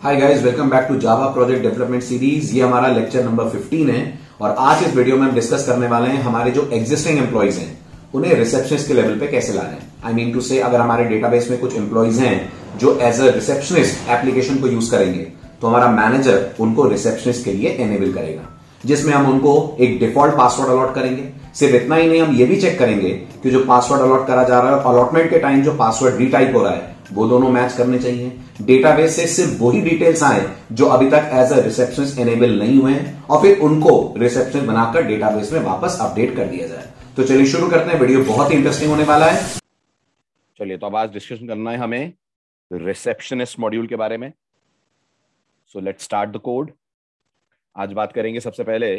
Hi guys, welcome back to Java project development series. ये हमारा lecture number 15 है और आज इस वीडियो में हम डिस्कस करने वाले हैं हमारे जो एग्जिस्टिंग एम्प्लॉइज हैं उन्हें रिसेप्शनिस्ट के लेवल पे कैसे लाना है। आई मीन टू से, अगर हमारे डेटाबेस में कुछ एम्प्लॉइज हैं जो एज अ रिसेप्शनिस्ट एप्लीकेशन को यूज करेंगे तो हमारा मैनेजर उनको रिसेप्शनिस्ट के लिए एनेबल करेगा, जिसमें हम उनको एक डिफॉल्ट पासवर्ड अलॉट करेंगे। सिर्फ इतना ही नहीं, हम ये भी चेक करेंगे कि जो पासवर्ड अलॉट करा जा रहा है अलॉटमेंट के टाइम जो पासवर्ड रीटाइप हो रहा है वो दोनों मैच करने चाहिए। डेटाबेस से सिर्फ वही डिटेल्स आए जो अभी तक एज अ रिसेप्शनिस्ट एनेबल नहीं हुए हैं और फिर उनको रिसेप्शनिस्ट बनाकर डेटाबेस में वापस अपडेट कर दिया जाए। तो चलिए शुरू करते हैं, वीडियो बहुत ही इंटरेस्टिंग होने वाला है। चलिए, तो अब आज डिस्कशन करना है हमें रिसेप्शनिस्ट मॉड्यूल के बारे में। So let's start the code. आज बात करेंगे सबसे पहले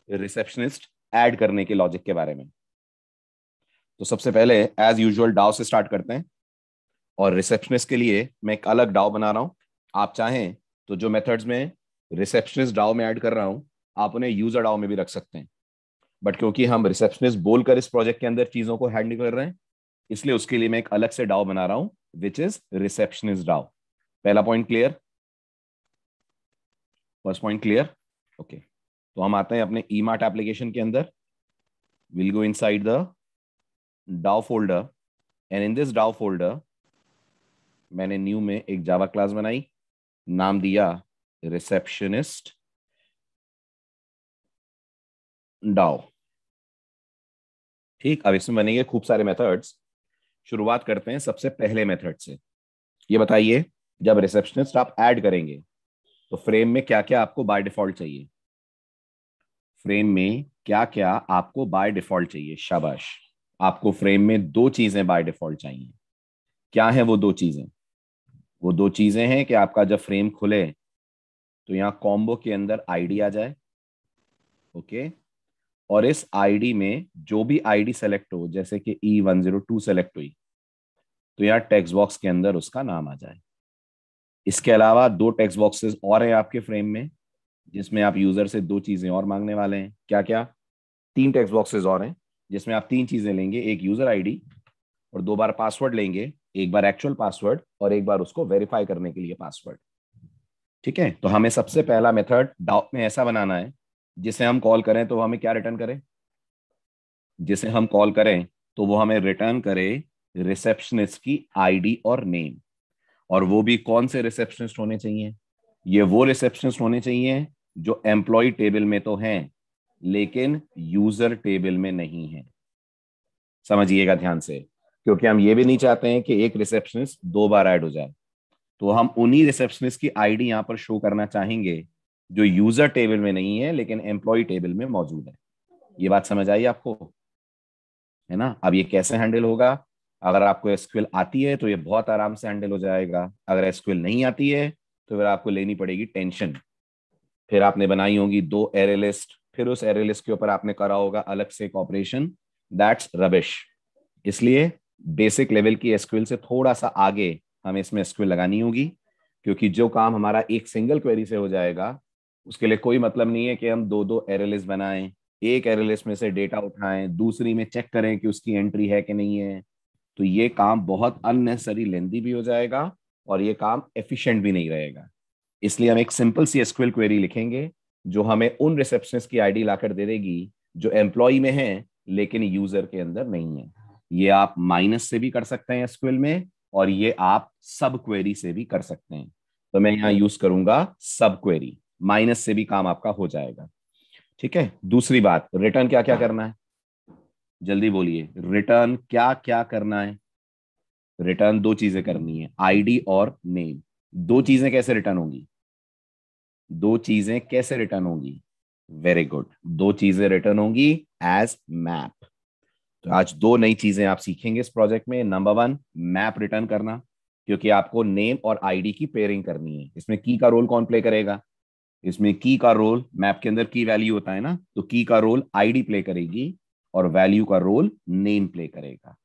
रिसेप्शनिस्ट ऐड करने के लॉजिक के बारे में। तो सबसे पहले एज यूजुअल डाउ से स्टार्ट करते हैं और रिसेप्शनिस्ट के लिए मैं एक अलग डाउ बना रहा हूं। आप चाहें तो जो मेथड्स में रिसेप्शनिस्ट डाउ में ऐड कर रहा हूं आप उन्हें यूजर डाउ में भी रख सकते हैं, बट क्योंकि हम रिसेप्शनिस्ट बोलकर इस प्रोजेक्ट के अंदर चीजों को हैंडल कर रहे हैं इसलिए उसके लिए मैं एक अलग से डाउ बना रहा हूं विच इज रिसेप्शनिस्ट डाउ। पहला point clear? First point clear? Okay, तो हम आते हैं अपने ईमार्ट एप्लीकेशन के अंदर। विल गो इनसाइड द डाउ फोल्डर एंड इन दिस डाउ फोल्डर मैंने न्यू में एक जावा क्लास बनाई, नाम दिया रिसेप्शनिस्ट डाउ। ठीक, अब इसमें बनेंगे खूब सारे मेथड्स। शुरुआत करते हैं सबसे पहले मेथड से। ये बताइए, जब रिसेप्शनिस्ट आप ऐड करेंगे तो फ्रेम में क्या क्या आपको बाय डिफॉल्ट चाहिए? फ्रेम में क्या क्या आपको बाय डिफॉल्ट चाहिए? शाबाश, आपको फ्रेम में दो चीजें बाय डिफॉल्ट चाहिए। क्या है वो दो चीजें? वो दो चीजें हैं कि आपका जब फ्रेम खुले तो यहाँ कॉम्बो के अंदर आईडी आ जाए, ओके, और इस आईडी में जो भी आईडी सेलेक्ट हो, जैसे कि E102 सेलेक्ट हुई तो यहाँ टेक्स्ट बॉक्स के अंदर उसका नाम आ जाए। इसके अलावा दो टेक्स्ट बॉक्सेस और हैं आपके फ्रेम में जिसमें आप यूजर से दो चीजें और मांगने वाले हैं। क्या क्या? तीन टेक्स्ट बॉक्सेस और हैं जिसमें आप तीन चीजें लेंगे, एक यूजर आईडी और दो बार पासवर्ड लेंगे, एक बार एक्चुअल पासवर्ड और एक बार उसको वेरीफाई करने के लिए पासवर्ड। ठीक है, तो हमें सबसे पहला मेथड डाउ में ऐसा बनाना है जिसे हम कॉल करें तो हमें क्या रिटर्न करें? जिसे हम कॉल करें तो वो हमें रिटर्न करे रिसेप्शनिस्ट की आईडी और नेम। और वो भी कौन से रिसेप्शनिस्ट होने चाहिए? ये वो रिसेप्शनिस्ट होने चाहिए जो एम्प्लॉय टेबल में तो हैं लेकिन यूजर टेबल में नहीं है। समझिएगा ध्यान से, क्योंकि हम ये भी नहीं चाहते हैं कि एक रिसेप्शनिस्ट दो बार ऐड हो जाए। तो हम उन्हीं रिसेप्शनिस्ट की आईडी यहां पर शो करना चाहेंगे जो यूजर टेबल में नहीं है लेकिन एम्प्लॉय टेबल में मौजूद है। ये बात समझ आई आपको? है ना? अब ये कैसे हैंडल होगा? अगर आपको एसक्यूएल आती है तो ये बहुत आराम से हैंडल हो जाएगा। अगर एसक्यूएल नहीं आती है तो फिर आपको लेनी पड़ेगी टेंशन। फिर आपने बनाई होगी दो एरे लिस्ट, फिर उस एरे लिस्ट के ऊपर आपने करा होगा अलग से एक ऑपरेशन। That's rubbish. इसलिए बेसिक लेवल की एसक्यूएल से थोड़ा सा आगे हमें इसमें एसक्यूएल लगानी होगी, क्योंकि जो काम हमारा एक सिंगल क्वेरी से हो जाएगा उसके लिए कोई मतलब नहीं है कि हम दो दो एरे लिस्ट बनाएं, एक एरे लिस्ट में से डेटा उठाएं, दूसरी में चेक करें कि उसकी एंट्री है कि नहीं है। तो ये काम बहुत अननेसेसरी लेंदी भी हो जाएगा और ये काम एफिशिएंट भी नहीं रहेगा। इसलिए हम एक सिंपल सी एसक्यूएल क्वेरी लिखेंगे जो हमें उन रिसेप्शनिस्ट की आईडी लाकर दे देगी जो एम्प्लॉय में है लेकिन यूजर के अंदर नहीं है। ये आप माइनस से भी कर सकते हैं एसक्यूएल में और ये आप सब क्वेरी से भी कर सकते हैं। तो मैं यहाँ यूज करूंगा सब क्वेरी, माइनस से भी काम आपका हो जाएगा। ठीक है, दूसरी बात, रिटर्न क्या क्या करना है? जल्दी बोलिए, रिटर्न क्या क्या करना है? रिटर्न दो चीजें करनी है, आईडी और नेम। दो चीजें कैसे रिटर्न होंगी? दो चीजें कैसे रिटर्न होंगी? वेरी गुड, दो चीजें रिटर्न होंगी एज मैप। तो आज दो नई चीजें आप सीखेंगे इस प्रोजेक्ट में। नंबर वन, मैप रिटर्न करना, क्योंकि आपको नेम और आईडी की पेयरिंग करनी है। इसमें की का रोल कौन प्ले करेगा? इसमें की का रोल, मैप के अंदर की वैल्यू होता है ना, तो की का रोल आईडी प्ले करेगी और वैल्यू का रोल नेम प्ले करेगा।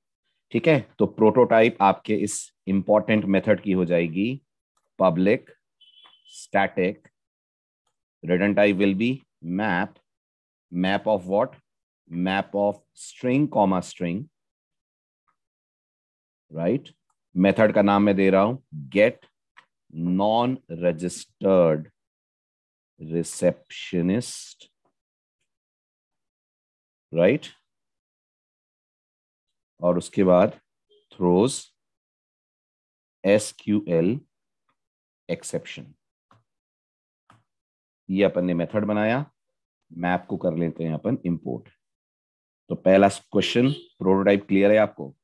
ठीक है, तो प्रोटोटाइप आपके इस इंपॉर्टेंट मेथड की हो जाएगी public static return type will be map. Map of what? Map of string comma string, right. Method का नाम मैं दे रहा हूं gate non registered receptionist, right, और उसके बाद थ्रोज SQL एक्सेप्शन। ये अपन ने मेथड बनाया, मैप को कर लेते हैं अपन इंपोर्ट। तो पहला क्वेश्चन, प्रोटोटाइप क्लियर है आपको?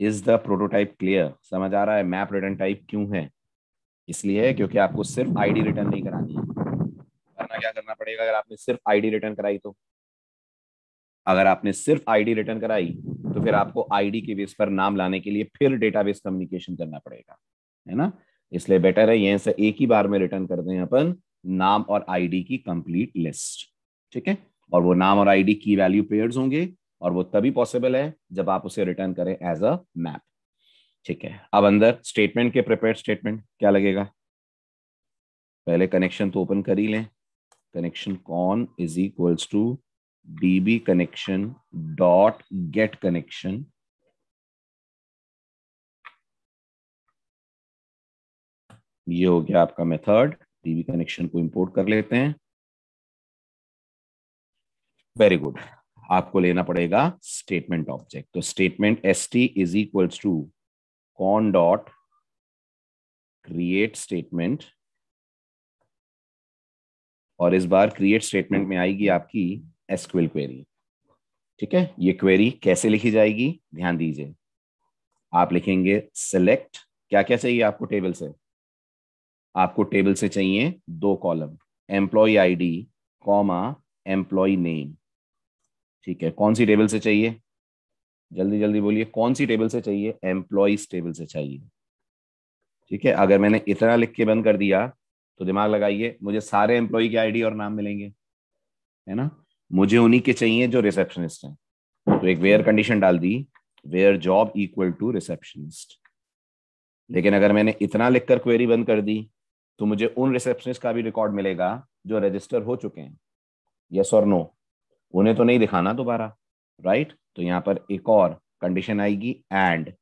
Is the prototype clear? समझ आ रहा है मैप रिटर्न टाइप क्यों है? इसलिए है क्योंकि आपको सिर्फ आईडी रिटर्न नहीं करानी है। करना क्या करना पड़ेगा अगर आपने सिर्फ आईडी रिटर्न कराई तो? अगर आपने सिर्फ आईडी रिटर्न कराई तो फिर आपको आईडी के बेस पर नाम लाने के लिए फिर डेटाबेस कम्युनिकेशन करना पड़ेगा, है ना? इसलिए बेटर है यहीं से एक ही बार में रिटर्न कर दें अपन नाम और आईडी की कंप्लीट लिस्ट, ठीक है? और वो नाम और आईडी की वैल्यू पेयर्स होंगे, और वो तभी पॉसिबल है जब आप उसे रिटर्न करें एज अ मैप, ठीक है? अब अंदर स्टेटमेंट के प्रिपेयर्ड स्टेटमेंट क्या लगेगा? पहले कनेक्शन तो ओपन कर ही लें। Connection con is equals to db connection dot get connection, ये हो गया आपका मेथड। db कनेक्शन को इंपोर्ट कर लेते हैं। Very good. आपको लेना पड़ेगा स्टेटमेंट ऑब्जेक्ट। तो statement st is equals to con dot create statement, और इस बार क्रिएट स्टेटमेंट में आएगी आपकी SQL क्वेरी, ठीक है? ये क्वेरी कैसे लिखी जाएगी ध्यान दीजिए। आप लिखेंगे सिलेक्ट, क्या क्या चाहिए आपको टेबल से? आपको टेबल से चाहिए 2 column, employee ID comma employ name, ठीक है? कौन सी टेबल से चाहिए? जल्दी जल्दी बोलिए, कौन सी टेबल से चाहिए? एम्प्लॉयज टेबल से चाहिए, ठीक है? अगर मैंने इतना लिख के बंद कर दिया तो दिमाग लगाइए, मुझे सारे एम्प्लॉय की आईडी और नाम मिलेंगे, है ना? मुझे उन्हीं के चाहिए जो रिसेप्शनिस्ट हैं। तो एक वेयर कंडीशन डाल दी, where job equal to receptionist. लेकिन अगर मैंने इतना लिखकर क्वेरी बंद कर दी तो मुझे उन रिसेप्शनिस्ट का भी रिकॉर्ड मिलेगा जो रजिस्टर हो चुके हैं, यस और नो? उन्हें तो नहीं दिखाना दोबारा, राइट? तो यहां पर एक और कंडीशन आएगी, and,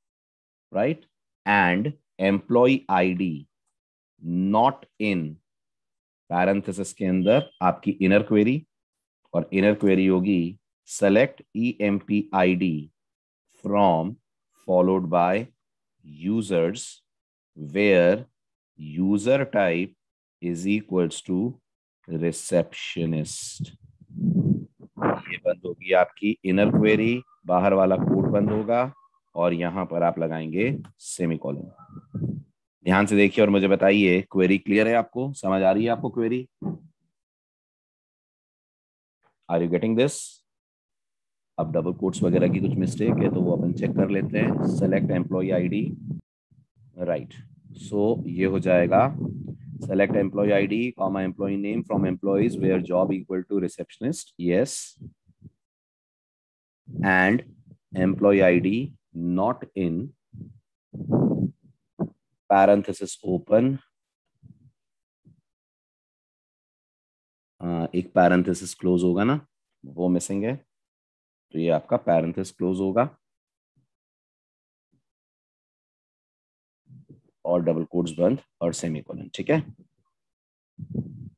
right? And employ ID not in, parenthesis के अंदर आपकी इनर क्वेरी, और इनर क्वेरी होगी select EMPID from followed by users where user type is equals to receptionist. ये बंद होगी आपकी इनर क्वेरी, बाहर वाला कोड बंद होगा, और यहां पर आप लगाएंगे सेमीकोलन। ध्यान से देखिए और मुझे बताइए, क्वेरी क्लियर है आपको? समझ आ रही है आपको query? Are you getting this? अब डबल कोट्स वगैरह की कुछ मिस्टेक है तो वो अपन चेक कर लेते हैं। Select employ ID, right? So ये हो जाएगा select employ ID comma employ name from employees where job equal to receptionist, yes, and employ ID not in parenthesis open, एक पैरेंथेसिस क्लोज होगा ना, वो मिसिंग है, तो ये आपका पैरेंथेसिस क्लोज होगा, और डबल कोट्स बंद और सेमीकोलन, ठीक है?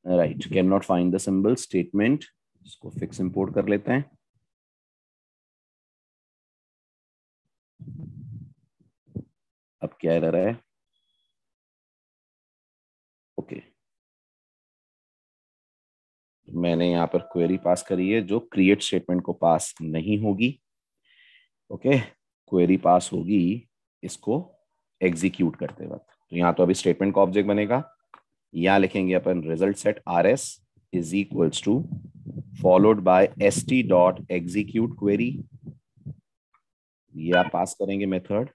Right, can not find the symbol statement, इसको फिक्स इंपोर्ट कर लेते हैं। अब क्या एरर है? ओके, मैंने यहां पर क्वेरी पास करी है जो क्रिएट स्टेटमेंट को पास नहीं होगी। ओके, क्वेरी पास होगी इसको एग्जीक्यूट करते वक्त। तो यहां तो अभी स्टेटमेंट का ऑब्जेक्ट बनेगा, यहां लिखेंगे अपन result set RS is equals to followed by ST dot execute query, ये आप पास करेंगे मेथड,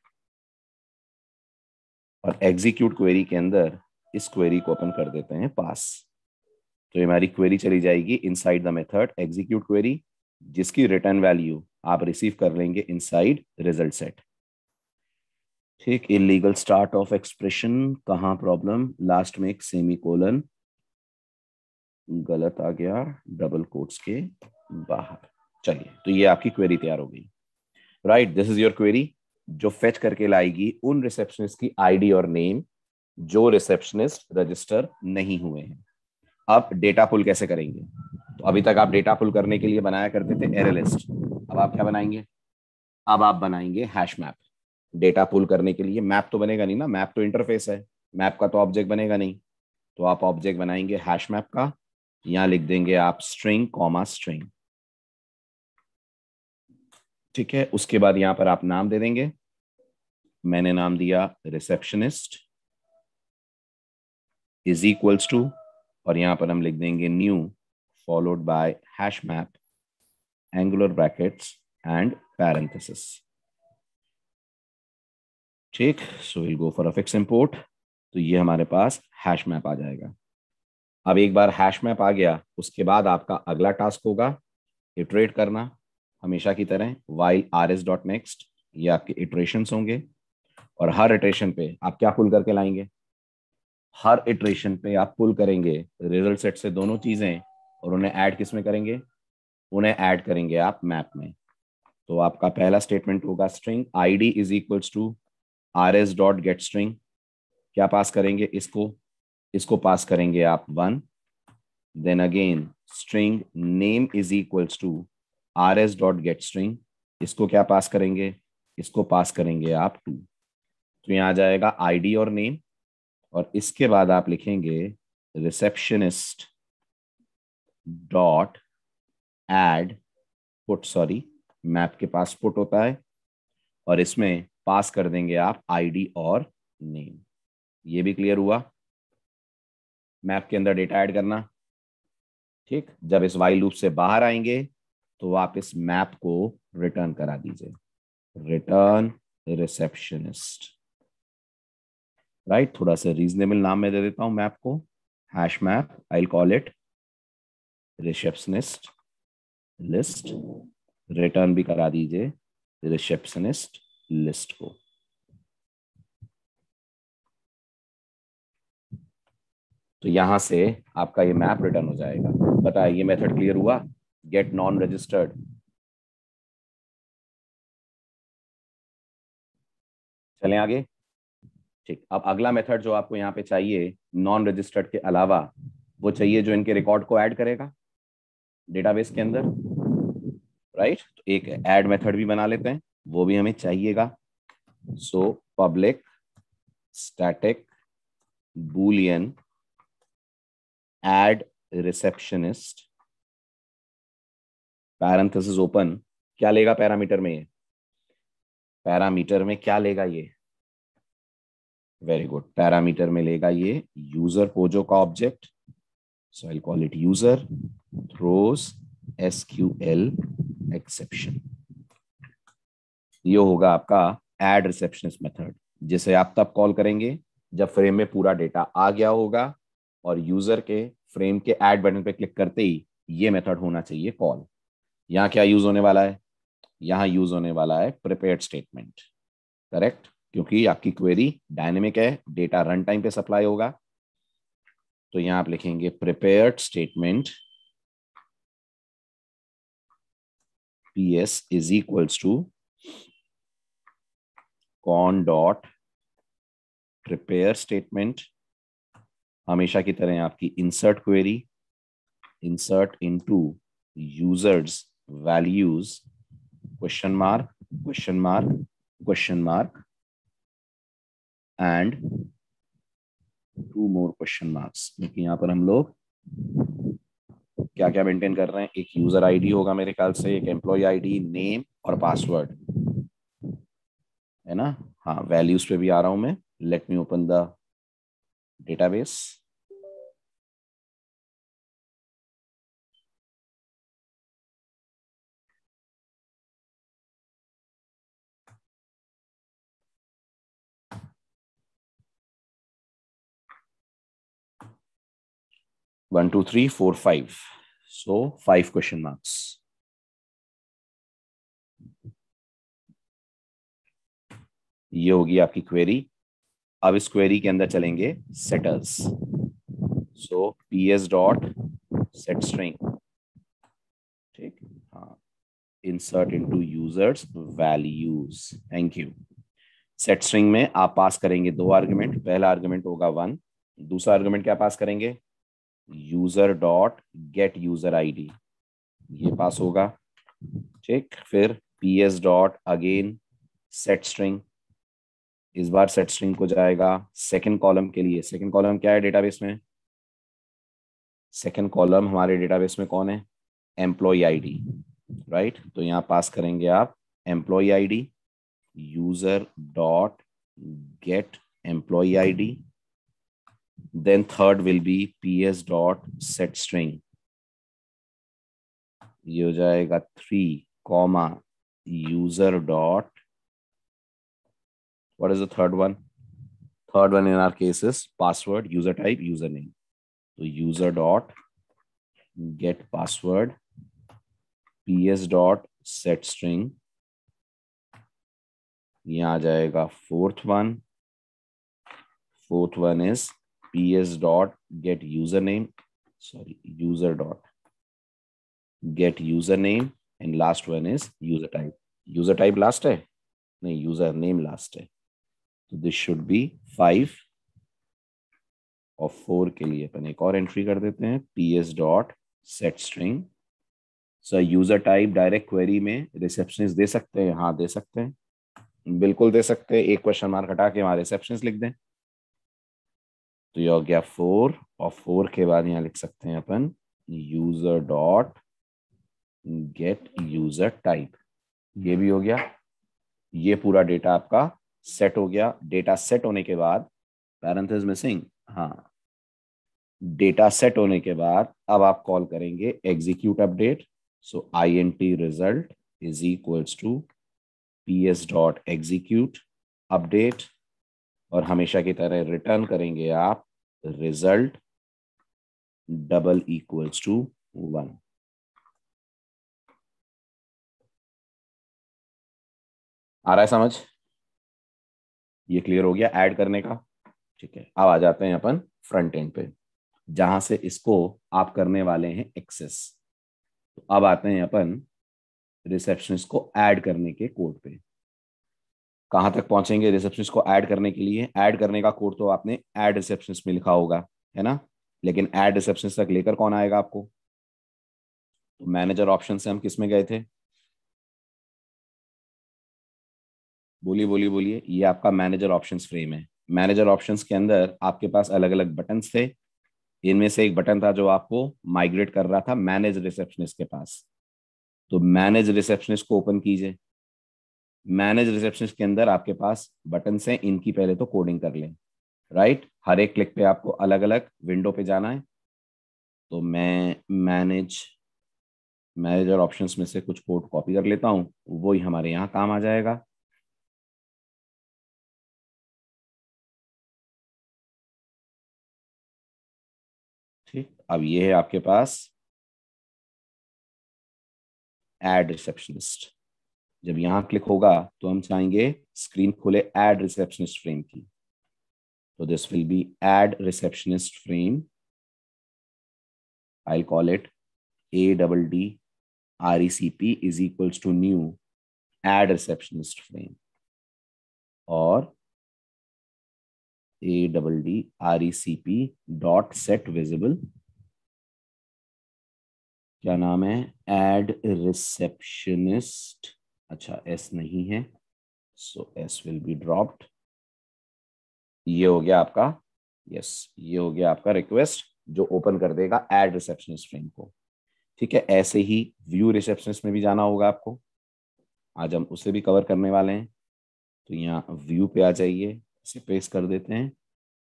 और एग्जीक्यूट क्वेरी के अंदर इस क्वेरी को अपन कर देते हैं पास। तो ये हमारी क्वेरी चली जाएगी inside the method execute query, जिसकी रिटर्न वैल्यू आप रिसीव कर लेंगे इनसाइड रिजल्ट सेट, ठीक? इलीगल स्टार्ट ऑफ एक्सप्रेशन, कहां प्रॉब्लम? लास्ट में एक सेमीकोलन गलत आ गया डबल कोट्स के बाहर। चलिए, तो ये आपकी क्वेरी तैयार हो गई, right? This is your query जो फेच करके लाएगी उन रिसेप्शनिस्ट की आईडी और नेम जो रिसेप्शनिस्ट रजिस्टर नहीं हुए हैं। अब डेटा पुल कैसे करेंगे? तो अभी तक आप डेटा पुल करने के लिए बनाया करते थे एरे लिस्ट, अब आप क्या बनाएंगे? अब आप बनाएंगे हैश मैप। डेटा पुल करने के लिए मैप तो बनेगा नहीं ना, मैप तो इंटरफेस है, मैप का तो ऑब्जेक्ट बनेगा नहीं, तो आप ऑब्जेक्ट बनाएंगे हैश मैप का। यहां लिख देंगे आप स्ट्रिंग कॉमा स्ट्रिंग, ठीक है। उसके बाद यहां पर आप नाम दे देंगे, मैंने नाम दिया रिसेप्शनिस्ट इज इक्वल्स टू, और यहां पर हम लिख देंगे new followed by hash map angular brackets and parenthesis, ठीक। So will go for a fix import, तो ये हमारे पास हैश मैप आ जाएगा। अब एक बार हैश मैप आ गया, उसके बाद आपका अगला टास्क होगा इटरेट करना, हमेशा की तरह while rs.next, ये आपके इटरेशंस होंगे, और हर इटरेशन पे आप क्या पुल करके लाएंगे? हर इटरेशन पे आप पुल करेंगे रिजल्ट सेट से दोनों चीजें, और उन्हें ऐड किस में करेंगे? उन्हें ऐड करेंगे आप मैप में। तो आपका पहला स्टेटमेंट होगा string id is equals to rs dot get string, क्या पास करेंगे? इसको पास करेंगे आप 1। Then again string name is equals to rs dot get string, इसको क्या पास करेंगे? इसको पास करेंगे आप 2। तो यहाँ आ जाएगा id और नेम, और इसके बाद आप लिखेंगे receptionist dot add put, sorry map के पास पुट होता है, और इसमें पास कर देंगे आप id और नेम। ये भी क्लियर हुआ? मैप के अंदर डेटा ऐड करना, ठीक। जब इस वाइल लूप से बाहर आएंगे तो आप इस मैप को रिटर्न करा दीजिए, रिटर्न रिसेप्शनिस्ट, राइट। थोड़ा सा रीजनेबल नाम में दे देता हूं मैप को, hash map, I call it receptionist list, return भी करा दीजिए रिसेप्शनिस्ट लिस्ट को। तो यहां से आपका ये मैप रिटर्न हो जाएगा। बताइए ये मेथड क्लियर हुआ? गेट नॉन रजिस्टर्ड, चलें आगे, ठीक। अब अगला मेथड जो आपको यहाँ पे चाहिए नॉन रजिस्टर्ड के अलावा, वो चाहिए जो इनके रिकॉर्ड को ऐड करेगा डेटाबेस के अंदर, राइट। तो एक ऐड मेथड भी बना लेते हैं, वो भी हमें चाहिएगा। So public static Boolean add receptionist parenthesis open, क्या लेगा पैरामीटर में? ये पैरामीटर में क्या लेगा? ये वेरी गुड, पैरामीटर में लेगा ये यूजर पोजो का object, so I call it user throws SQL exception. ये होगा आपका ऐड रिसेप्शनिस्ट मेथड, जिसे आप तब कॉल करेंगे जब फ्रेम में पूरा डेटा आ गया होगा, और यूजर के फ्रेम के ऐड बटन पे क्लिक करते ही ये मेथड होना चाहिए कॉल। यहाँ क्या यूज होने वाला है? यहाँ यूज होने वाला है प्रिपेयर्ड स्टेटमेंट, करेक्ट, क्योंकि आपकी क्वेरी डायनेमिक है, डेटा रन टाइम पे सप्लाई होगा। तो यहां आप लिखेंगे prepared statement ps is equals to con dot prepare statement, हमेशा की तरह आपकी insert query, insert into users values question mark question mark question mark and 2 more question marks, क्योंकि यहाँ पर हम लोग क्या क्या मेंटेन कर रहे हैं? एक यूजर आईडी होगा मेरे ख्याल से, एक एम्प्लॉय आईडी, नेम और पासवर्ड, है ना? हाँ, वैल्यूज पे भी आ रहा हूं मैं। Let me open the database. One two three four five, so 5 question marks. ये होगी आपकी क्वेरी। अब इस क्वेरी के अंदर चलेंगे सेटर्स, सो ps डॉट सेट स्ट्रिंग, ठीक, हाँ, insert into users values, thank you. Set string में आप पास करेंगे दो आर्गुमेंट, पहला आर्गुमेंट होगा 1, दूसरा आर्गुमेंट क्या पास करेंगे, user dot get user ID, ये पास होगा। ठीक, फिर ps dot again set string, इस बार सेट स्ट्रिंग को जाएगा सेकंड कॉलम के लिए। सेकंड कॉलम क्या है डेटाबेस में, सेकंड कॉलम हमारे डेटाबेस में कौन है, एम्प्लॉय आईडी, राइट। तो यहाँ पास करेंगे आप employee ID, user dot get employee ID, then third will be ps dot set string, ये हो जाएगा 3 comma user dot, what is the third one, third one in our case is password, user type, username, so user dot get password, ps dot set string, यहाँ आ जाएगा fourth one is ps dot get username, sorry, user dot get username, and last one is user type. user type last है नहीं, user name last है, तो this should be 5 और 4 के लिए अपन एक और एंट्री कर देते हैं, ps dot set string. Sir user type direct query में रिसेप्शनिस्ट दे सकते हैं, हाँ दे सकते हैं, बिल्कुल दे सकते हैं, एक क्वेश्चन मार्क हटा के वहां रिसेप्शनिस्ट लिख दें, तो ये हो गया 4 और 4 के बाद यहाँ लिख सकते हैं अपन user dot get user type, ये भी हो गया। ये पूरा डेटा आपका सेट हो गया। डेटा सेट होने के बाद पैरेंथेसिस मिसिंग, हाँ, डेटा सेट होने के बाद अब आप कॉल करेंगे execute update, so int result is equals to ps dot execute update, और हमेशा की तरह रिटर्न करेंगे आप रिजल्ट डबल इक्वल्स टू 1। आ रहा है समझ, ये क्लियर हो गया ऐड करने का। ठीक है, अब आ जाते हैं अपन फ्रंट एंड पे, जहां से इसको आप करने वाले हैं एक्सेस। तो अब आते हैं अपन रिसेप्शनिस्ट को ऐड करने के कोड पे। कहां तक पहुंचेंगे रिसेप्शनिस्ट को ऐड करने के लिए, ऐड करने का कोड तो आपने ऐड रिसेप्शनिस्ट में लिखा होगा, है ना, लेकिन ऐड रिसेप्शनिस्ट तक लेकर कौन आएगा आपको, तो मैनेजर ऑप्शन से हम किस में गए थे, बोलिए बोलिए बोलिए, ये आपका मैनेजर ऑप्शंस फ्रेम है। मैनेजर ऑप्शंस के अंदर आपके पास अलग अलग बटन्स थे, इनमें से एक बटन था जो आपको माइग्रेट कर रहा था मैनेज रिसेप्शनिस्ट के पास, तो मैनेज रिसेप्शनिस्ट को ओपन कीजिए। मैनेज रिसेप्शनिस्ट के अंदर आपके पास बटन हैं, इनकी पहले तो कोडिंग कर लें, राइट। हर एक क्लिक पे आपको अलग अलग विंडो पे जाना है, तो मैं मैनेजर ऑप्शंस में से कुछ कोड कॉपी कर लेता हूं, वो ही हमारे यहाँ काम आ जाएगा। ठीक, अब ये है आपके पास ऐड रिसेप्शनिस्ट। जब यहां क्लिक होगा तो हम चाहेंगे स्क्रीन खोले ऐड रिसेप्शनिस्ट फ्रेम की, तो this will be add receptionist frame, I'll call it ADDRECP is equals to new add receptionist frame, और ADDRECP dot set visible, क्या नाम है, add receptionist, अच्छा S नहीं है, so S will be dropped। ये हो गया आपका, यस, ये हो गया आपका रिक्वेस्ट जो ओपन कर देगा ऐड रिसेप्शनिस्ट फ्रेम को। ठीक है, ऐसे ही व्यू रिसेप्शनिस्ट में भी जाना होगा आपको, आज हम उसे भी कवर करने वाले हैं। तो यहाँ व्यू पे आ जाइए, इसे पेस्ट कर देते हैं,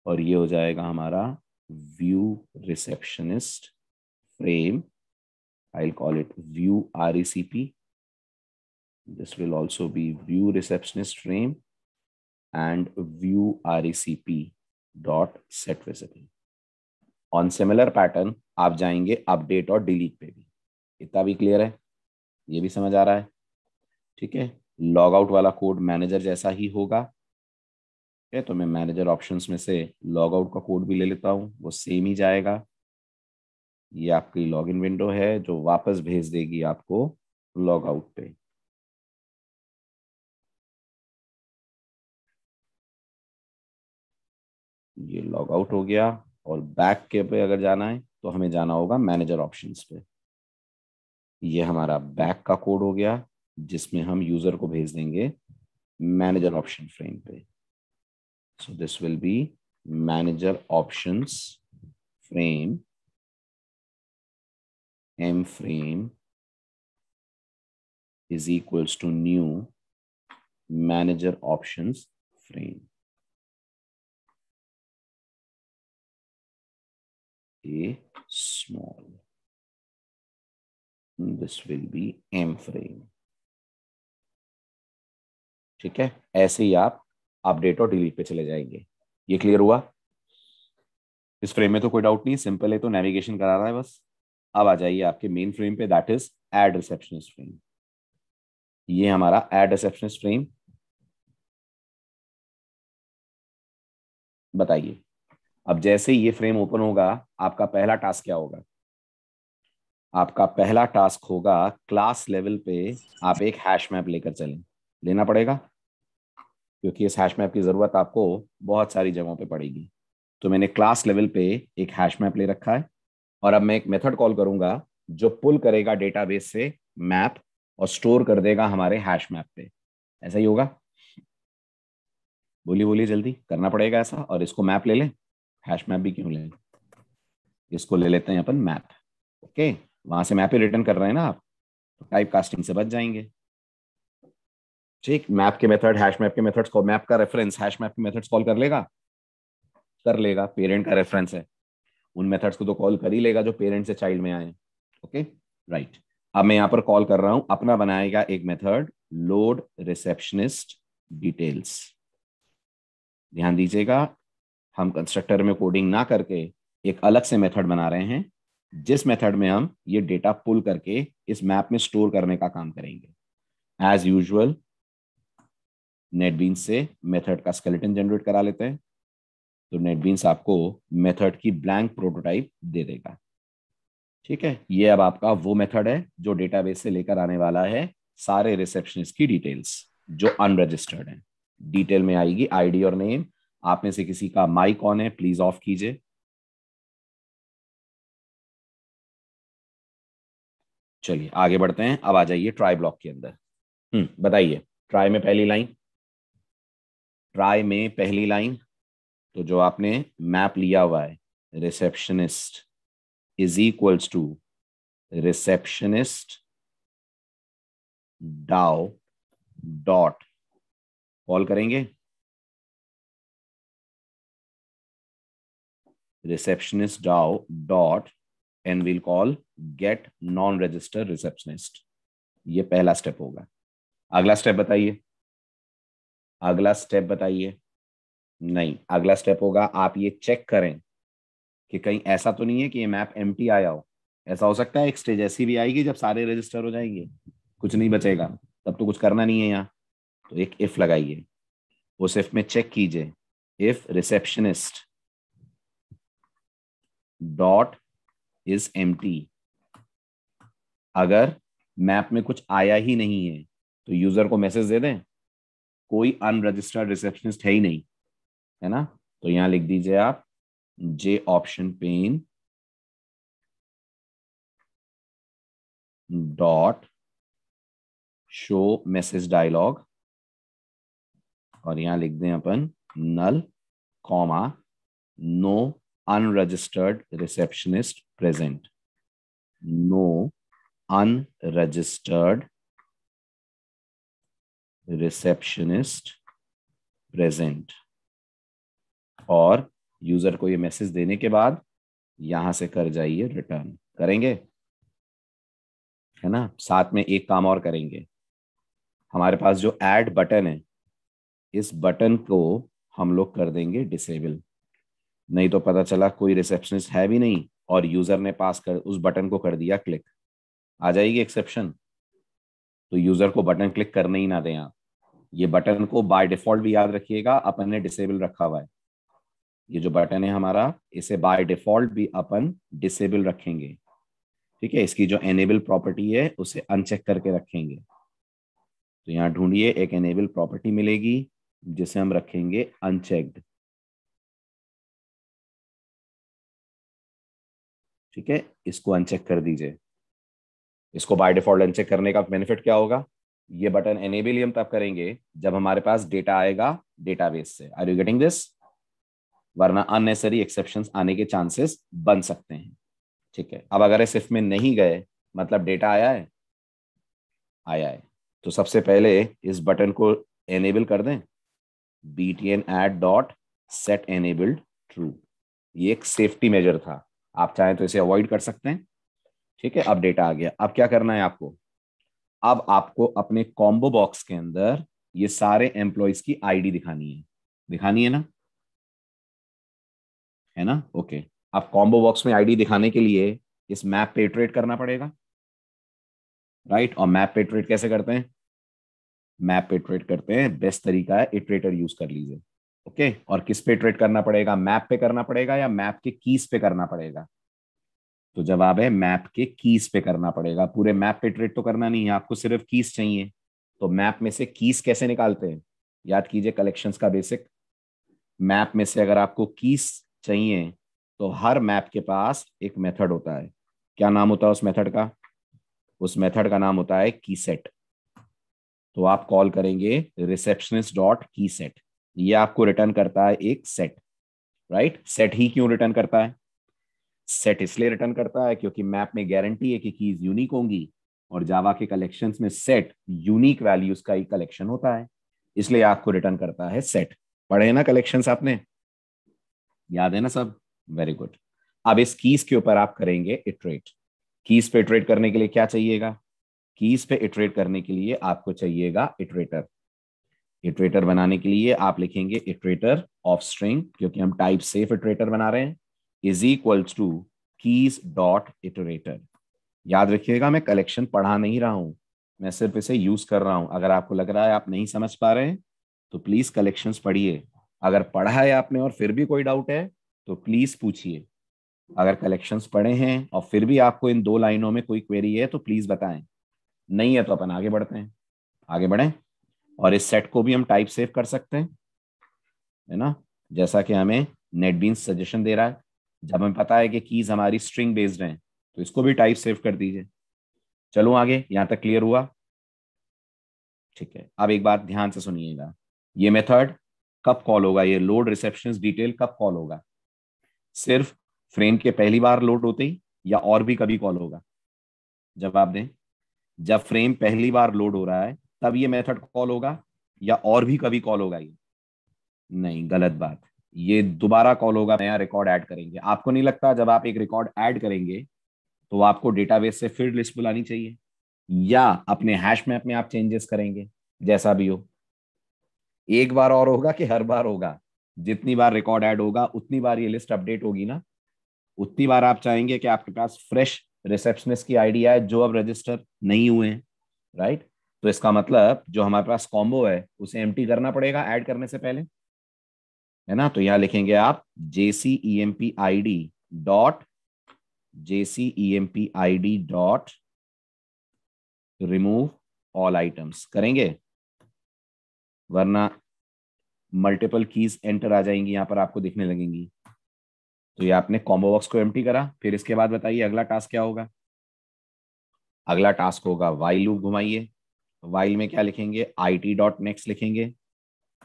और ये हो जाएगा हमारा view receptionist frame. I'll call it view RECP. This will also be view receptionist frame and view RECP dot set visible. On similar pattern आप जाएंगे अपडेट और डिलीट पे भी। इतना भी क्लियर है, ये भी समझ आ रहा है। ठीक है, लॉग आउट वाला कोड मैनेजर जैसा ही होगा। ठीक है, तो मैं मैनेजर ऑप्शंस में से लॉग आउट का कोड भी ले लेता हूँ, वो सेम ही जाएगा। ये आपकी लॉगिन विंडो है जो वापस भेज देगी आपको लॉग आउट पे। ये लॉग आउट हो गया, और बैक के पे अगर जाना है तो हमें जाना होगा मैनेजर ऑप्शंस पे। ये हमारा बैक का कोड हो गया, जिसमें हम यूजर को भेज देंगे मैनेजर ऑप्शन फ्रेम पे। So this will B manager options frame, m frame is equals to new manager options frame. A small. This will be m frame. ठीक है, ऐसे ही आप अपडेट और डिलीट पे चले जाएंगे। ये क्लियर हुआ? इस फ्रेम में तो कोई डाउट नहीं, सिंपल है, तो नेविगेशन करा रहा है बस। अब आ जाइए आपके मेन फ्रेम पे, that is add receptionist frame. ये हमारा एड रिसेप्शनिस्ट फ्रेम। बताइए, अब जैसे ये फ्रेम ओपन होगा, आपका पहला टास्क क्या होगा? आपका पहला टास्क होगा क्लास लेवल पे आप एक हैश मैप लेकर चलें। लेना पड़ेगा, क्योंकि इस हैश मैप की जरूरत आपको बहुत सारी जगहों पे पड़ेगी। तो मैंने क्लास लेवल पे एक हैश मैप ले रखा है, और अब मैं एक मेथड कॉल करूंगा जो पुल करेगा डेटाबेस से मैप और स्टोर कर देगा हमारे हैश मैप पे। ऐसा ही होगा? बोलिए बोलिए, जल्दी करना पड़ेगा ऐसा। और इसको मैप ले लें, हैश मैप भी क्यों लें, इसको ले लेते हैं अपन मैप। ओके, वहां से मैप ही रिटर्न कर रहे हैं ना आप, तो टाइप कास्टिंग से बच जाएंगे। ठीक, मैप के मेथड, हैश मैप के मेथड्स को, मैप का रेफरेंस हैश मैप के मेथड्स कॉल कर लेगा, कर लेगा। पेरेंट का रेफरेंस है, उन मेथड्स को तो कॉल कर ही लेगा जो पेरेंट से चाइल्ड में आए। Okay right. अब मैं यहाँ पर कॉल कर रहा हूं अपना बनाएगा एक मेथड, लोड रिसेप्शनिस्ट डिटेल्स। ध्यान दीजिएगा, हम कंस्ट्रक्टर में कोडिंग ना करके एक अलग से मेथड बना रहे हैं, जिस मेथड में हम ये डेटा पुल करके इस मैप में स्टोर करने का काम करेंगे। एज यूजुअल नेटबीन्स से मेथड का स्केलेटन जनरेट करा लेते हैं। तो नेटबीन्स आपको मेथड की ब्लैंक प्रोटोटाइप दे देगा। ठीक है, ये अब आपका वो मेथड है जो डेटाबेस से लेकर आने वाला है सारे रिसेप्शनिस्ट की डिटेल्स जो अनरजिस्टर्ड है। डिटेल में आएगी आईडी और नेम। आप में से किसी का माइक ऑन है, प्लीज ऑफ कीजिए। चलिए आगे बढ़ते हैं। अब आ जाइए ट्राई ब्लॉक के अंदर। बताइए, ट्राई में पहली लाइन, ट्राई में पहली लाइन, तो जो आपने मैप लिया हुआ है receptionist is equals to receptionist DAO dot call करेंगे receptionist DAO dot and will call get non register receptionist. ये पहला स्टेप होगा। अगला स्टेप बताइए, अगला स्टेप बताइए। नहीं, अगला स्टेप होगा आप ये चेक करें कि कहीं ऐसा तो नहीं है कि ये मैप एम्प्टी आया हो। ऐसा हो सकता है एक स्टेज ऐसी भी आएगी जब सारे रजिस्टर हो जाएंगे, कुछ नहीं बचेगा, तब तो कुछ करना नहीं है यहाँ। तो एक इफ लगाइए, उस इफ में चेक कीजिए if receptionist dot is empty. अगर मैप में कुछ आया ही नहीं है तो यूजर को मैसेज दे दें कोई अनरजिस्टर्ड रिसेप्शनिस्ट है ही नहीं, है ना। तो यहां लिख दीजिए आप J option pane dot show message dialog, और यहां लिख दें अपन null comma no unregistered receptionist present, no unregistered receptionist present. और यूजर को ये मैसेज देने के बाद यहां से कर जाइए रिटर्न। करेंगे, है ना। साथ में एक काम और करेंगे, हमारे पास जो ऐड बटन है इस बटन को हम लोग कर देंगे डिसेबल। नहीं तो पता चला कोई रिसेप्शनिस्ट है भी नहीं और यूजर ने पास कर उस बटन को कर दिया क्लिक, आ जाएगी एक्सेप्शन। तो यूजर को बटन क्लिक करने ही ना दें आप। ये बटन को बाय डिफॉल्ट भी याद रखिएगा अपन ने डिसेबल रखा हुआ है। ये जो बटन है हमारा इसे बाय डिफॉल्ट भी अपन डिसेबल रखेंगे। ठीक है, इसकी जो एनेबल प्रॉपर्टी है उसे अनचेक करके रखेंगे। तो यहाँ ढूंढिए, एक एनेबल प्रॉपर्टी मिलेगी जिसे हम रखेंगे अनचेक्ड। ठीक है, इसको अनचेक कर दीजिए। इसको बाय डिफॉल्ट अनचेक करने का बेनिफिट क्या होगा? ये बटन एनेबल ही हम तब करेंगे जब हमारे पास डेटा आएगा डेटाबेस से। Are you getting this? वरना अननेसेसरी एक्सेप्शंस आने के चांसेस बन सकते हैं। ठीक है, अब अगर इस इफ में नहीं गए, मतलब डेटा आया है, आया है, तो सबसे पहले इस बटन को एनेबल कर दें, btn add dot set enabled true. ये एक सेफ्टी मेजर था, आप चाहें तो इसे अवॉइड कर सकते हैं। ठीक है, अब डेटा आ गया। अब क्या करना है आपको? अब आपको अपने कॉम्बो बॉक्स के अंदर ये सारे एम्प्लॉयज की आईडी दिखानी है। दिखानी है ना? है ना? ओके। अब कॉम्बो बॉक्स में आईडी दिखाने के लिए इस मैप पे इटरेट करना पड़ेगा, राइट? और मैप पे इटरेट कैसे करते हैं? मैप पे इटरेट करते हैं, बेस्ट तरीका है इटरेटर यूज कर लीजिए। ओके, और किस पे इटरेट करना पड़ेगा? मैप पे करना पड़ेगा या मैप के कीज पे करना पड़ेगा? तो जवाब है मैप के कीज पे करना पड़ेगा। पूरे मैप पे इटरेट तो करना नहीं है, आपको सिर्फ कीज चाहिए। तो मैप में से कीज कैसे निकालते हैं? याद कीजिए कलेक्शंस का बेसिक। मैप में से अगर आपको कीज चाहिए तो हर मैप के पास एक मेथड होता है। क्या नाम होता है उस मेथड का? उस मेथड का नाम होता है की सेट। तो आप कॉल करेंगे रिसेप्शनिस्ट डॉट की सेट। ये आपको रिटर्न करता है एक सेट, राइट? सेट ही क्यों रिटर्न करता है? सेट इसलिए रिटर्न करता है क्योंकि मैप में गारंटी है कि कीज यूनिक होंगी, और जावा के कलेक्शंस में सेट यूनिक वैल्यूज का ही कलेक्शन होता है, इसलिए आपको रिटर्न करता है सेट। पढ़े ना कलेक्शंस आपने? याद है ना सब? Very good. अब इस कीज के ऊपर आप करेंगे इटरेट। कीज पे इटरेट करने के लिए क्या चाहिएगा? कीज पे इटरेट करने के लिए आपको चाहिएगा इटरेटर। इटरेटर बनाने के लिए आप लिखेंगे इटरेटर ऑफ स्ट्रिंग, क्योंकि हम टाइप सेफ इटरेटर बना रहे हैं, is equals two keys dot iterator. याद रखिएगा, मैं कलेक्शन पढ़ा नहीं रहा हूं, मैं सिर्फ इसे यूज कर रहा हूं। अगर आपको लग रहा है आप नहीं समझ पा रहे हैं तो प्लीज कलेक्शंस पढ़िए। अगर पढ़ा है आपने और फिर भी कोई डाउट है तो प्लीज पूछिए। अगर कलेक्शंस पढ़े हैं और फिर भी आपको इन 2 लाइनों में कोई क्वेरी है तो प्लीज बताएं। नहीं है तो अपन आगे बढ़ते हैं। आगे बढ़ें, और इस सेट को भी हम टाइप सेव कर सकते हैं, है ना? जैसा कि हमें नेटबीन्स सजेशन दे रहा है। जब हमें पता है कि कीज हमारी स्ट्रिंग बेस्ड हैं तो इसको भी टाइप सेव कर दीजिए। चलो आगे, यहां तक क्लियर हुआ? ठीक है, अब एक बात ध्यान से सुनिएगा। ये मेथड कब कॉल होगा? ये लोड रिसेप्शंस डिटेल कब कॉल होगा? सिर्फ फ्रेम के पहली बार लोड होते ही, या और भी कभी कॉल होगा? जवाब दें। जब फ्रेम पहली बार लोड हो रहा है तब ये मेथड कॉल होगा, या और भी कभी कॉल होगा? ये नहीं, गलत बात। ये दोबारा कॉल होगा, नया रिकॉर्ड ऐड करेंगे। आपको नहीं लगता जब आप एक रिकॉर्ड ऐड करेंगे तो आपको डेटाबेस से फिर लिस्ट बुलानी चाहिए, या अपने हैश मैप में आप चेंजेस करेंगे? जैसा भी हो, एक बार और होगा कि हर बार होगा? जितनी बार रिकॉर्ड ऐड होगा उतनी बार ये लिस्ट अपडेट होगी ना, उतनी बार आप चाहेंगे कि आपके पास फ्रेश रिसेप्शनिस्ट की आईडी आए जो अब रजिस्टर नहीं हुए हैं, राइट? तो इसका मतलब जो हमारे पास कॉम्बो है उसे एम्प्टी करना पड़ेगा ऐड करने से पहले, है ना? तो यहां लिखेंगे आप jcempid dot remove all items करेंगे, वरना मल्टीपल कीज एंटर आ जाएंगी, यहां पर आपको दिखने लगेंगी। तो ये आपने कॉम्बो बॉक्स को एम्प्टी करा, फिर इसके बाद बताइए अगला टास्क क्या होगा? अगला टास्क होगा वाइल लूप घुमाइए। वाइल में क्या लिखेंगे? IT डॉट नेक्स्ट लिखेंगे,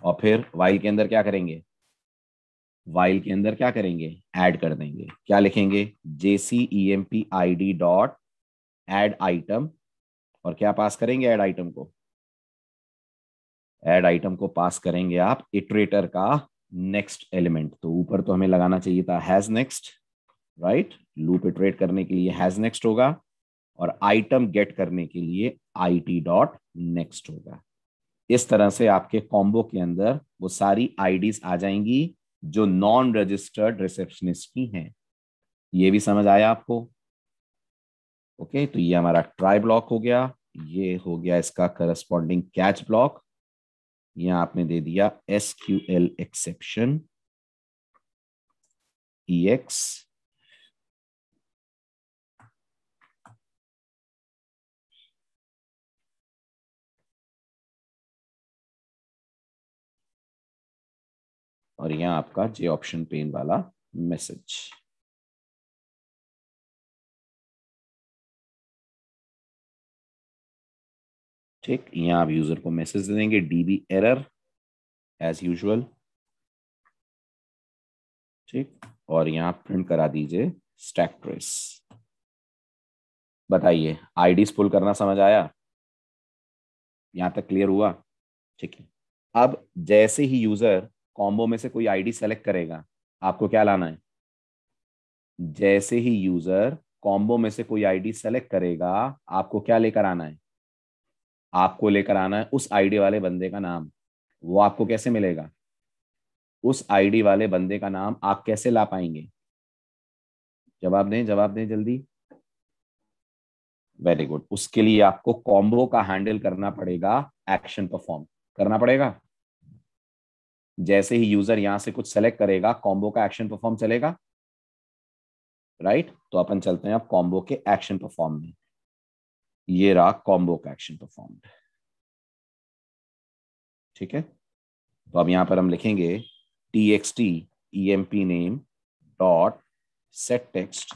और फिर वाइल के अंदर क्या करेंगे? वाइल के अंदर क्या करेंगे? ऐड कर देंगे। क्या लिखेंगे? jcempid डॉट ऐड आइटम, और क्या पास करेंगे ऐड आइटम को? ऐड आइटम को पास करेंगे आप इटरेटर का नेक्स्ट एलिमेंट। तो ऊपर तो हमें लगाना चाहिए था has next, right? Loop iterate करने के लिए हैज नेक्स्ट होगा, और आइटम गेट करने के लिए IT डॉट नेक्स्ट होगा। इस तरह से आपके कॉम्बो के अंदर वो सारी आईडीज आ जाएंगी जो नॉन रजिस्टर्ड रिसेप्शनिस्ट की हैं। ये भी समझ आया आपको? ओके, तो ये हमारा ट्राई ब्लॉक हो गया। ये हो गया इसका करस्पॉन्डिंग कैच ब्लॉक। यहां आपने दे दिया SQL एक्सेप्शन EX, और यहां आपका J ऑप्शन पेन वाला मैसेज। ठीक, यहाँ आप यूजर को मैसेज दे देंगे DB एरर एज यूजुअल। ठीक, और यहाँ प्रिंट करा दीजिए स्टैक ट्रेस। बताइए आईडी पुल करना समझ आया? यहां तक क्लियर हुआ? ठीक है। अब जैसे ही यूजर कॉम्बो में से कोई आईडी सेलेक्ट करेगा, आपको क्या लाना है? जैसे ही यूजर कॉम्बो में से कोई आईडी सेलेक्ट करेगा, आपको क्या लेकर आना है? आपको लेकर आना है उस आईडी वाले बंदे का नाम। वो आपको कैसे मिलेगा? उस आईडी वाले बंदे का नाम आप कैसे ला पाएंगे? जवाब दें, जवाब दें जल्दी। Very good. उसके लिए आपको कॉम्बो का हैंडल करना पड़ेगा, एक्शन परफॉर्म करना पड़ेगा। जैसे ही यूजर यहां से कुछ सेलेक्ट करेगा, कॉम्बो का एक्शन परफॉर्म चलेगा, राइट? तो अपन चलते हैं अब कॉम्बो के एक्शन परफॉर्म में। ये रहा कॉम्बो का एक्शन परफॉर्म। ठीक है, तो अब यहां पर हम लिखेंगे txt emp name dot set text,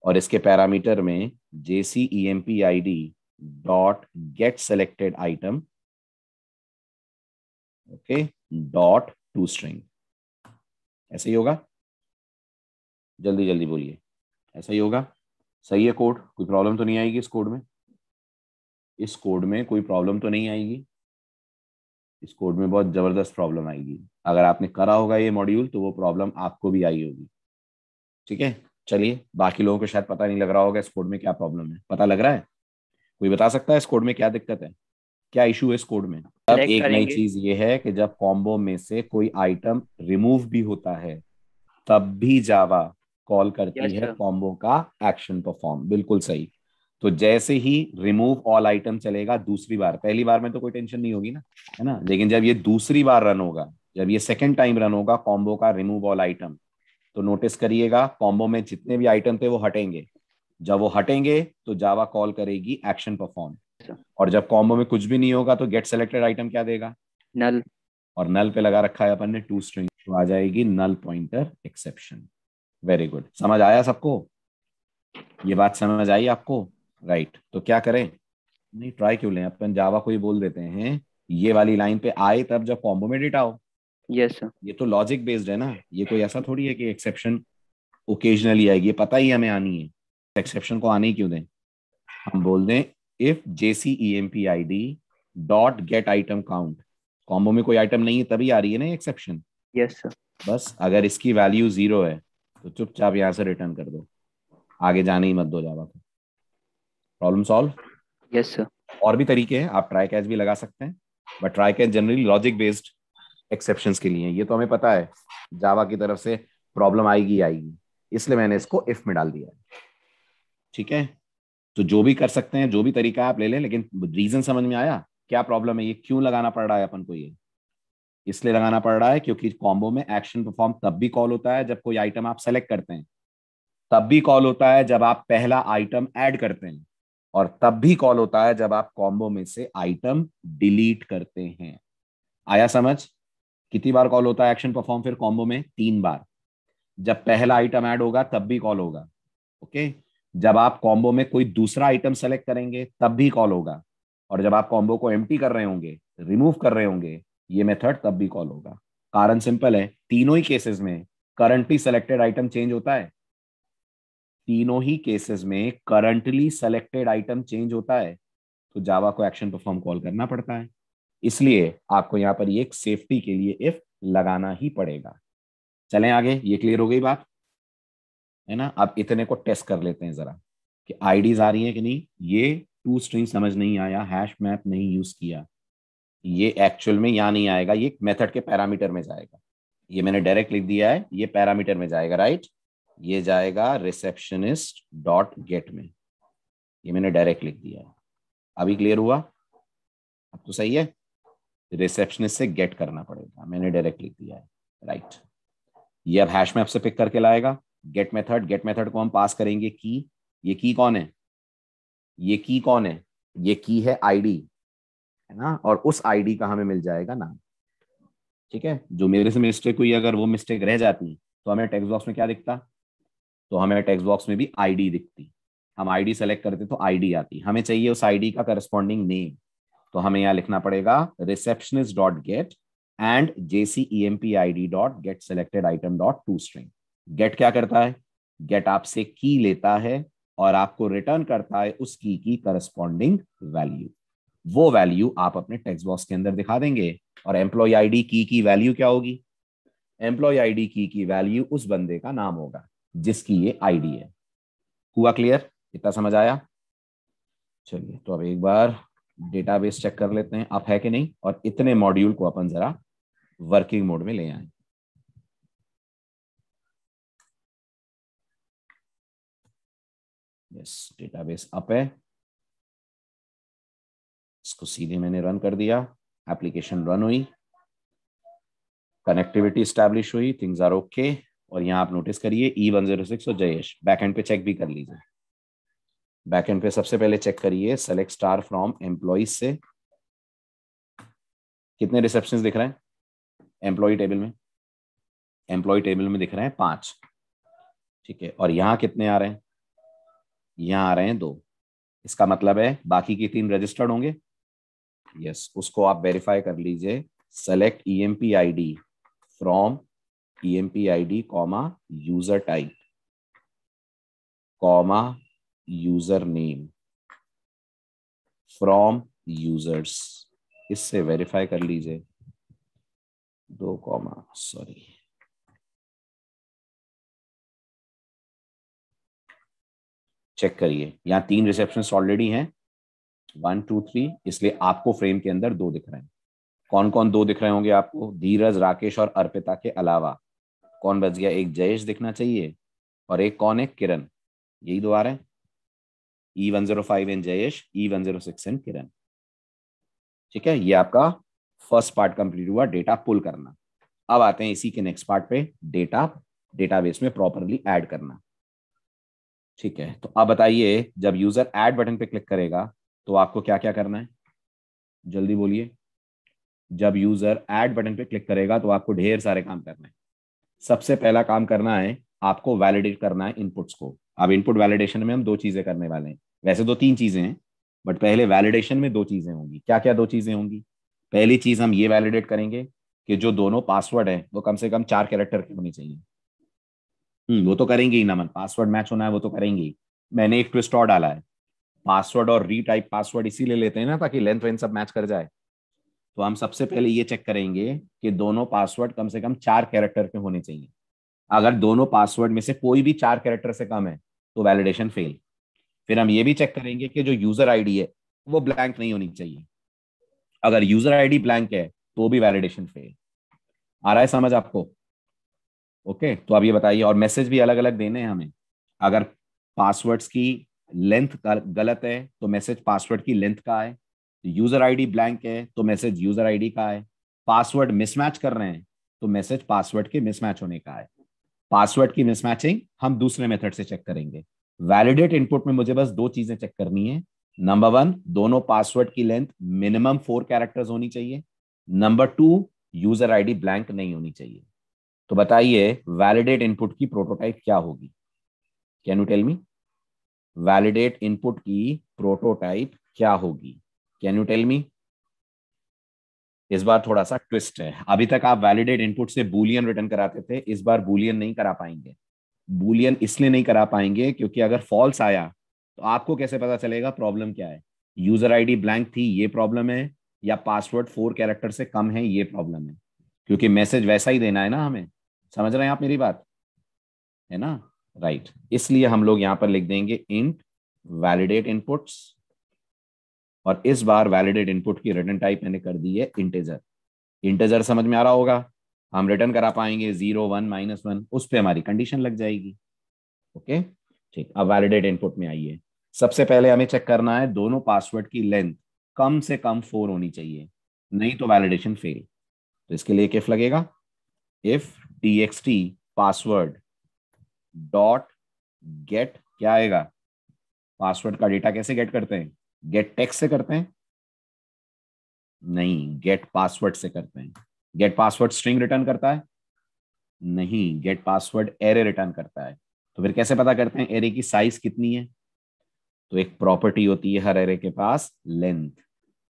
और इसके पैरामीटर में jc emp id dot get selected item, okay, dot to string. ऐसे ही होगा? जल्दी जल्दी बोलिए, ऐसा ही होगा? सही है कोड? कोई प्रॉब्लम तो नहीं आएगी इस कोड में? इस कोड में कोई प्रॉब्लम तो नहीं आएगी? इस कोड में बहुत जबरदस्त प्रॉब्लम आएगी। अगर आपने करा होगा ये मॉड्यूल तो वो प्रॉब्लम आपको भी आई होगी। ठीक है, चलिए, बाकी लोगों को शायद पता नहीं लग रहा होगा इस कोड में क्या प्रॉब्लम है। पता लग रहा है? कोई बता सकता है इस कोड में क्या दिक्कत है, क्या इशू है इस कोड में? अब सेलेक्ट एक नई करेंगे। चीज ये है कि जब कॉम्बो में से कोई आइटम रिमूव भी होता है, तब भी जावा कॉल करती यस है सर। कॉम्बो का एक्शन परफॉर्म। बिल्कुल सही। तो जैसे ही रिमूव ऑल आइटम चलेगा दूसरी बार, पहली बार में तो कोई टेंशन नहीं होगी ना, है ना? लेकिन जब ये दूसरी बार रन होगा, जब ये सेकंड टाइम रन होगा कॉम्बो का रिमूव ऑल आइटम, तो नोटिस करिएगा कॉम्बो में जितने भी आइटम थे वो हटेंगे। जब वो हटेंगे तो जावा कॉल करेगी एक्शन परफॉर्म, और जब कॉम्बो में कुछ भी नहीं होगा तो गेट सेलेक्टेड आइटम क्या देगा? नल। और नल पे लगा रखा है अपन ने टू स्ट्रिंग, तो आ जाएगी null pointer exception. Very good, समझ आया सबको? ये बात समझ आई आपको? राइट, तो क्या करें? नहीं, ट्राई क्यों लें, अपन जावा को ही बोल देते हैं ये वाली लाइन पे आए तब जब कॉम्बो में डेटा हो। Yes sir. ये तो लॉजिक बेस्ड है ना, ये कोई ऐसा थोड़ी है कि एक्सेप्शन ओकेजनली आएगी, ये पता ही हमें आनी है। एक्सेप्शन को आने ही क्यों दें? हम बोल दें if jcemp id dot gate item count, combo में कोई आइटम नहीं है तभी आ रही है ना एक्सेप्शन। Yes sir. बस अगर इसकी वैल्यू 0 है तो चुपचाप यहां से रिटर्न कर दो, आगे जाने ही मत दो जावा को। Problem solve? Yes sir. और भी तरीके हैं, आप ट्राई कैच भी लगा सकते हैं, but try catch generally logic based exceptions के लिए। ये तो हमें पता है जावा की तरफ से प्रॉब्लम आएगी आएगी, इसलिए मैंने इसको इफ में डाल दिया है। ठीक है, तो जो भी कर सकते हैं, जो भी तरीका आप ले लें, लेकिन रीजन समझ में आया क्या प्रॉब्लम है, ये क्यों लगाना पड़ रहा है अपन को? ये इसलिए लगाना पड़ रहा है क्योंकि कॉम्बो में एक्शन परफॉर्म तब भी कॉल होता है जब कोई आइटम आप सेलेक्ट करते हैं, तब भी कॉल होता है जब आप पहला आइटम ऐड करते हैं, और तब भी कॉल होता है जब आप कॉम्बो में से आइटम डिलीट करते हैं। आया समझ? कितनी बार कॉल होता है एक्शन परफॉर्म फिर कॉम्बो में? 3 बार। जब पहला आइटम ऐड होगा तब भी कॉल होगा, ओके। जब आप कॉम्बो में कोई दूसरा आइटम सेलेक्ट करेंगे तब भी कॉल होगा, और जब आप कॉम्बो को एम्प्टी कर रहे होंगे, रिमूव कर रहे होंगे ये मेथड, तब भी कॉल होगा। कारण सिंपल है, तीनों ही केसेस में करंटली सेलेक्टेड आइटम चेंज होता है। तीनों ही केसेस में करंटली सेलेक्टेड आइटम चेंज होता है, तो जावा को एक्शन परफॉर्म कॉल करना पड़ता है। इसलिए आपको यहां पर ये एक सेफ्टी के लिए इफ लगाना ही पड़ेगा। चलें आगे, ये क्लियर हो गई बात, है ना? अब इतने को टेस्ट कर लेते हैं जरा कि आईडीज आ रही हैं कि नहीं। ये टू स्ट्रिंग समझ नहीं आया, हैश मैप नहीं यूज किया, ये एक्चुअल में यहां नहीं आएगा, ये मेथड के पैरामीटर में जाएगा। ये मैंने डायरेक्ट लिख दिया है, ये पैरामीटर में जाएगा, राइट? ये जाएगा रिसेप्शनिस्ट डॉट गेट में, ये मैंने डायरेक्ट लिख दिया है। अभी क्लियर हुआ? अब तो सही है। रिसेप्शनिस्ट से गेट करना पड़ेगा, मैंने डायरेक्ट लिख दिया है, राइट? ये अब हैश मैप से पिक करके लाएगा। गेट मेथड को हम पास करेंगे की। ये की कौन है? ये की कौन है? ये की है आईडी, है ना? और उस आईडी का हमें मिल जाएगा नाम। ठीक है, जो मेरे से मिस्टेक हुई, अगर वो मिस्टेक रह जाती तो हमें टेक्स्ट बॉक्स में क्या दिखता? तो हमें टेक्स्ट बॉक्स में भी आईडी दिखती। हम आईडी सेलेक्ट करते तो आईडी आती, हमें चाहिए उस आईडी का करस्पॉन्डिंग नेम। तो हमें यहां लिखना पड़ेगा receptionist dot get and JCEMPID dot get selected item dot to string. Get क्या करता है? गेट आपसे की लेता है और आपको रिटर्न करता है उस की करस्पॉन्डिंग वैल्यू। वो वैल्यू आप अपने टेक्स्ट बॉक्स के अंदर दिखा देंगे। और एम्प्लॉय आईडी की वैल्यू क्या होगी? एम्प्लॉय आईडी की वैल्यू उस बंदे का नाम होगा जिसकी ये आईडी है। हुआ क्लियर? इतना समझ आया? चलिए, तो अब एक बार डेटाबेस चेक कर लेते हैं अप है कि नहीं, और इतने मॉड्यूल को अपन जरा वर्किंग मोड में ले आए। यस, डेटाबेस अप है। इसको सीधे मैंने रन कर दिया, एप्लीकेशन रन हुई, कनेक्टिविटी स्टैब्लिश हुई, थिंग्स आर ओके। और यहां आप नोटिस करिए E106 और जयेश बैकएंड पे चेक भी कर लीजिए। बैकएंड पे सबसे पहले चेक करिए सेलेक्ट स्टार फ्रॉम एम्प्लॉइज से कितने रिसेप्शंस दिख रहे हैं एम्प्लॉय टेबल में? एम्प्लॉय टेबल में दिख रहे हैं 5, ठीक है। और यहां कितने आ रहे हैं? यहां आ रहे हैं 2। इसका मतलब है बाकी की 3 रजिस्टर्ड होंगे। यस, उसको आप वेरीफाई कर लीजिए। Select EMPID from EMPID comma user type comma user name from users, इससे वेरीफाई कर लीजिए। 2 कॉमा सॉरी चेक करिए, यहाँ 3 रिसेप्शनिस्ट ऑलरेडी हैं 1 2 3, इसलिए आपको फ्रेम के अंदर 2 दिख रहे हैं। कौन कौन 2 दिख रहे होंगे आपको? धीरज, राकेश और अर्पिता के अलावा कौन बच गया? एक जयेश दिखना चाहिए और एक कौन है? किरण। यही 2 आ रहे हैं, E105 इन जयेश, E106 इन किरण। ठीक है, ये आपका फर्स्ट पार्ट कंप्लीट हुआ, डेटा पुल करना। अब आते हैं इसी के नेक्स्ट पार्ट पे, डेटा डेटाबेस में प्रॉपरली ऐड करना। ठीक है, तो अब बताइए जब यूजर ऐड बटन पे क्लिक करेगा तो आपको क्या क्या करना है? जल्दी बोलिए। जब यूजर ऐड बटन पे क्लिक करेगा तो आपको ढेर सारे काम करना है। सबसे पहला काम करना है, आपको वैलिडेट करना है इनपुट्स को। अब इनपुट वैलिडेशन में हम 2 चीजें करने वाले हैं, वैसे तो 3 चीजें हैं, बट पहले वैलिडेशन में 2 चीजें होंगी। क्या क्या 2 चीजें होंगी? पहली चीज हम ये वैलिडेट करेंगे कि जो दोनों पासवर्ड है वो कम से कम 4 कैरेक्टर की होनी चाहिए। वो तो करेंगे ही नमन, पासवर्ड मैच होना है वो तो करेंगे ही। मैंने एक ट्विस्ट और डाला है, पासवर्ड और रीटाइप पासवर्ड इसीलिए लेते हैं ना ताकि लेंथ वेंथ सब मैच कर जाए। तो हम सबसे पहले ये चेक करेंगे कि दोनों पासवर्ड कम से कम 4 कैरेक्टर के होने चाहिए। अगर दोनों पासवर्ड में से कोई भी 4 कैरेक्टर से कम है तो वैलिडेशन फेल। फिर हम ये भी चेक करेंगे कि जो यूजर आईडी है वो ब्लैंक नहीं होनी चाहिए। अगर यूजर आईडी ब्लैंक है तो भी वैलिडेशन फेल। आ रहा है समझ आपको? ओके, तो अब ये बताइए, और मैसेज भी अलग अलग देने हैं हमें। अगर पासवर्ड्स की लेंथ गलत है तो मैसेज पासवर्ड की लेंथ का है। यूजर आईडी ब्लैंक है तो मैसेज यूजर आईडी का है। पासवर्ड मिसमैच कर रहे हैं तो मैसेज पासवर्ड के मिसमैच होने का है। पासवर्ड की मिसमैचिंग हम दूसरे मेथड से चेक करेंगे। वैलिडेट इनपुट में मुझे बस 2 चीजें चेक करनी है। नंबर 1, दोनों पासवर्ड की लेंथ मिनिमम 4 कैरेक्टर्स होनी चाहिए। नंबर 2, यूजर आईडी ब्लैंक नहीं होनी चाहिए। तो बताइए वैलिडेट इनपुट की प्रोटोटाइप क्या होगी? Can you tell me? Validate input की प्रोटोटाइप क्या होगी? Can you tell me? इस बार थोड़ा सा ट्विस्ट है। अभी तक आप वैलिडेट इनपुट से बूलियन रिटर्न कराते थे, इस बार बूलियन नहीं करा पाएंगे। बूलियन इसलिए नहीं करा पाएंगे क्योंकि अगर फॉल्स आया तो आपको कैसे पता चलेगा प्रॉब्लम क्या है? यूजर आईडी ब्लैंक थी ये प्रॉब्लम है, या पासवर्ड 4 कैरेक्टर से कम है ये प्रॉब्लम है? क्योंकि मैसेज वैसा ही देना है ना हमें। समझ रहे हैं आप मेरी बात? है ना? राइट, इसलिए हम लोग यहां पर लिख देंगे इंट वैलिडेट इनपुट्स। और इस बार वैलिडेट इनपुट की रिटर्न टाइप मैंने कर दी है इंटीजर। इंटीजर समझ में आ रहा होगा? हम रिटर्न करा पाएंगे 0 1 -1, उस पर हमारी कंडीशन लग जाएगी। ओके, ठीक। अब वैलिडेट इनपुट में आइए। सबसे पहले हमें चेक करना है दोनों पासवर्ड की लेंथ कम से कम 4 होनी चाहिए, नहीं तो वैलिडेशन फेल। तो इसके लिए इफ लगेगा, if txt password dot gate, क्या आएगा? पासवर्ड का डेटा कैसे गेट करते हैं? गेट टेक्स्ट से करते हैं? नहीं, गेट पासवर्ड से करते हैं। गेट पासवर्ड स्ट्रिंग रिटर्न करता है? नहीं, गेट पासवर्ड एरे रिटर्न करता है। तो फिर कैसे पता करते हैं एरे की साइज कितनी है? तो एक प्रॉपर्टी होती है हर एरे के पास, लेंथ।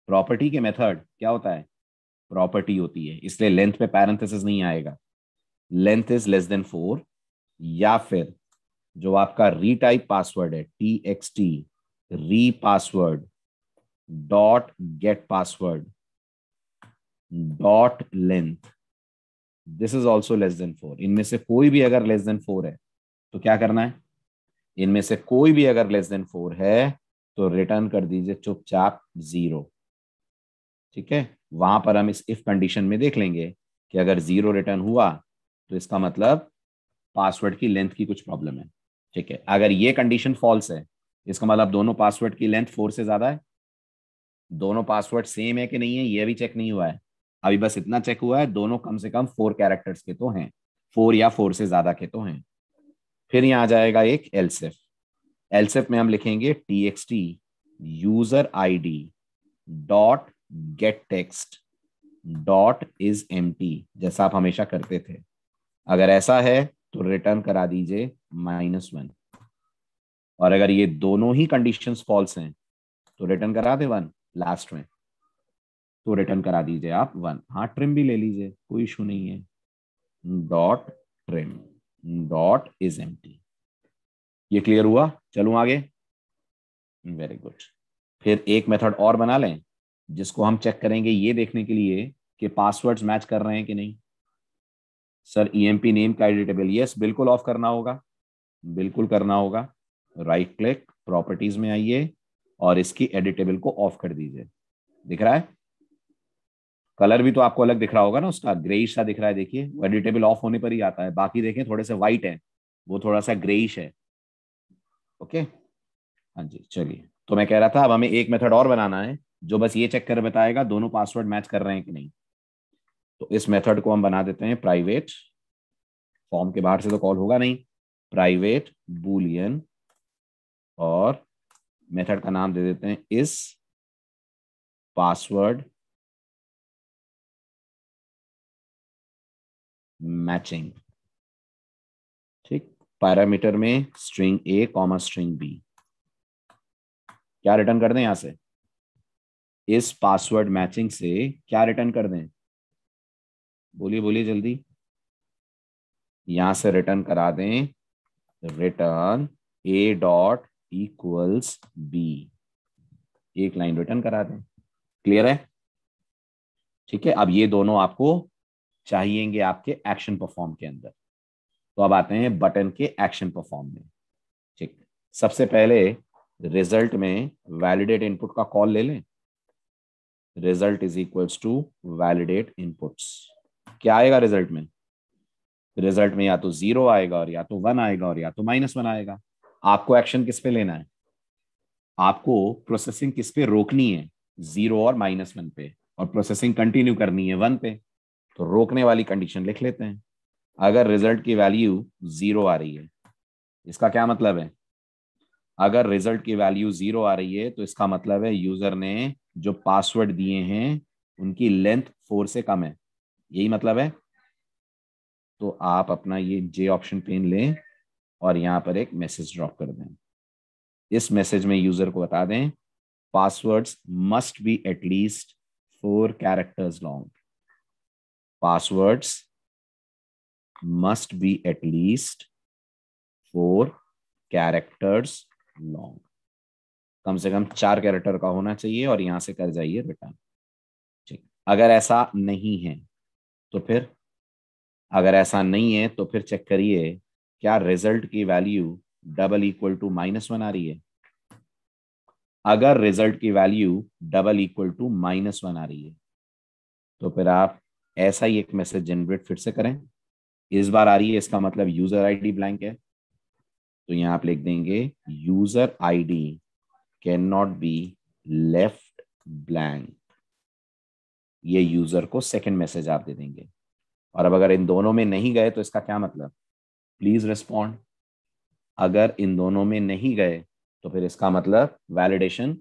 प्रॉपर्टी के मेथड क्या होता है, प्रॉपर्टी होती है, इसलिए लेंथ पे पैरेंथेसिस नहीं आएगा, लेंथ इज लेस देन 4, या फिर जो आपका रीटाइप पासवर्ड है txt re password dot get password dot length, this is also less than 4। इनमें से कोई भी अगर लेस देन 4 है तो क्या करना है, इनमें से कोई भी अगर लेस देन 4 है तो रिटर्न कर दीजिए चुपचाप 0। ठीक है, वहां पर हम इस इफ कंडीशन में देख लेंगे कि अगर 0 रिटर्न हुआ तो इसका मतलब पासवर्ड की लेंथ की कुछ प्रॉब्लम है। ठीक है, अगर ये कंडीशन फॉल्स है इसका मतलब दोनों पासवर्ड की लेंथ 4 से ज्यादा है, दोनों पासवर्ड सेम है कि नहीं है ये भी चेक नहीं हुआ है, अभी बस इतना चेक हुआ है दोनों कम से कम 4 कैरेक्टर्स के तो हैं, 4 या 4 से ज्यादा के तो हैं। फिर यहाँ आ जाएगा एक एल्सिफ, एल्सिफ में हम लिखेंगे txt user ID dot get text dot is empty, जैसा आप हमेशा करते थे। अगर ऐसा है तो रिटर्न करा दीजिए -1, और अगर ये दोनों ही कंडीशंस फॉल्स हैं तो रिटर्न करा दे 1 लास्ट में, तो रिटर्न करा दीजिए आप 1। हाँ, ट्रिम भी ले लीजिए, कोई इशू नहीं है, dot trim dot is empty. ये क्लियर हुआ, चलूं आगे, वेरी गुड। फिर एक मेथड और बना लें जिसको हम चेक करेंगे ये देखने के लिए कि पासवर्ड्स मैच कर रहे हैं कि नहीं। सर emp नेम का एडिटेबल, यस बिल्कुल ऑफ करना होगा, बिल्कुल करना होगा। राइट क्लिक, प्रॉपर्टीज में आइए और इसकी एडिटेबल को ऑफ कर दीजिए। दिख रहा है, कलर भी तो आपको अलग दिख रहा होगा ना, उसका ग्रेइश सा दिख रहा है, देखिए वो एडिटेबल ऑफ होने पर ही आता है, बाकी देखें थोड़े से व्हाइट है, वो थोड़ा सा ग्रेइश है। ओके, हाँ जी, चलिए, तो मैं कह रहा था अब हमें एक मेथड और बनाना है जो बस ये चेक कर बताएगा दोनों पासवर्ड मैच कर रहे हैं कि नहीं। तो इस मेथड को हम बना देते हैं प्राइवेट, फॉर्म के बाहर से तो कॉल होगा नहीं, प्राइवेट बूलियन, और मेथड का नाम दे देते हैं इस पासवर्ड मैचिंग। ठीक, पैरामीटर में string A comma string B, क्या रिटर्न कर दें यहां से, इस पासवर्ड मैचिंग से क्या रिटर्न कर दें, बोलिए बोलिए जल्दी, यहां से रिटर्न करा दें return A dot equals B, एक लाइन रिटर्न करा दें। क्लियर है, ठीक है। अब ये दोनों आपको चाहिएंगे आपके एक्शन परफॉर्म के अंदर, तो अब आते हैं बटन के एक्शन परफॉर्म में। ठीक, सबसे पहले रिजल्ट में वैलिडेट इनपुट का कॉल ले लें, result is equals to validate inputs. क्या आएगा रिजल्ट में, रिजल्ट में या तो 0 आएगा और या तो 1 आएगा और या तो -1 आएगा। आपको एक्शन किस पे लेना है, आपको प्रोसेसिंग किस पे रोकनी है, 0 और -1 पे, और प्रोसेसिंग कंटिन्यू करनी है 1 पे। तो रोकने वाली कंडीशन लिख लेते हैं। अगर रिजल्ट की वैल्यू 0 आ रही है, इसका क्या मतलब है, अगर रिजल्ट की वैल्यू 0 आ रही है तो इसका मतलब है यूजर ने जो पासवर्ड दिए हैं उनकी लेंथ 4 से कम है, यही मतलब है। तो आप अपना ये जे ऑप्शन पेन लें और यहां पर एक मैसेज ड्रॉप कर दें। इस मैसेज में यूजर को बता दें passwords must be at least 4 characters long, passwords must be at least 4 characters long, कम से कम 4 कैरेक्टर का होना चाहिए, और यहां से कर जाइए रिटर्न। ठीक, अगर ऐसा नहीं है तो फिर, अगर ऐसा नहीं है तो फिर चेक करिए क्या रिजल्ट की वैल्यू डबल इक्वल टू -1 आ रही है। अगर रिजल्ट की वैल्यू डबल इक्वल टू -1 आ रही है तो फिर आप ऐसा ही एक मैसेज जनरेट फिर से करें, इस बार आ रही है, इसका मतलब यूजर आईडी ब्लैंक है, तो यहां आप लिख देंगे user ID can not be left blank, ये यूजर को सेकंड मैसेज आप दे देंगे। और अब अगर इन दोनों में नहीं गए तो इसका क्या मतलब, प्लीज रिस्पॉन्ड। अगर इन दोनों में नहीं गए तो फिर इसका मतलब वैलिडेशन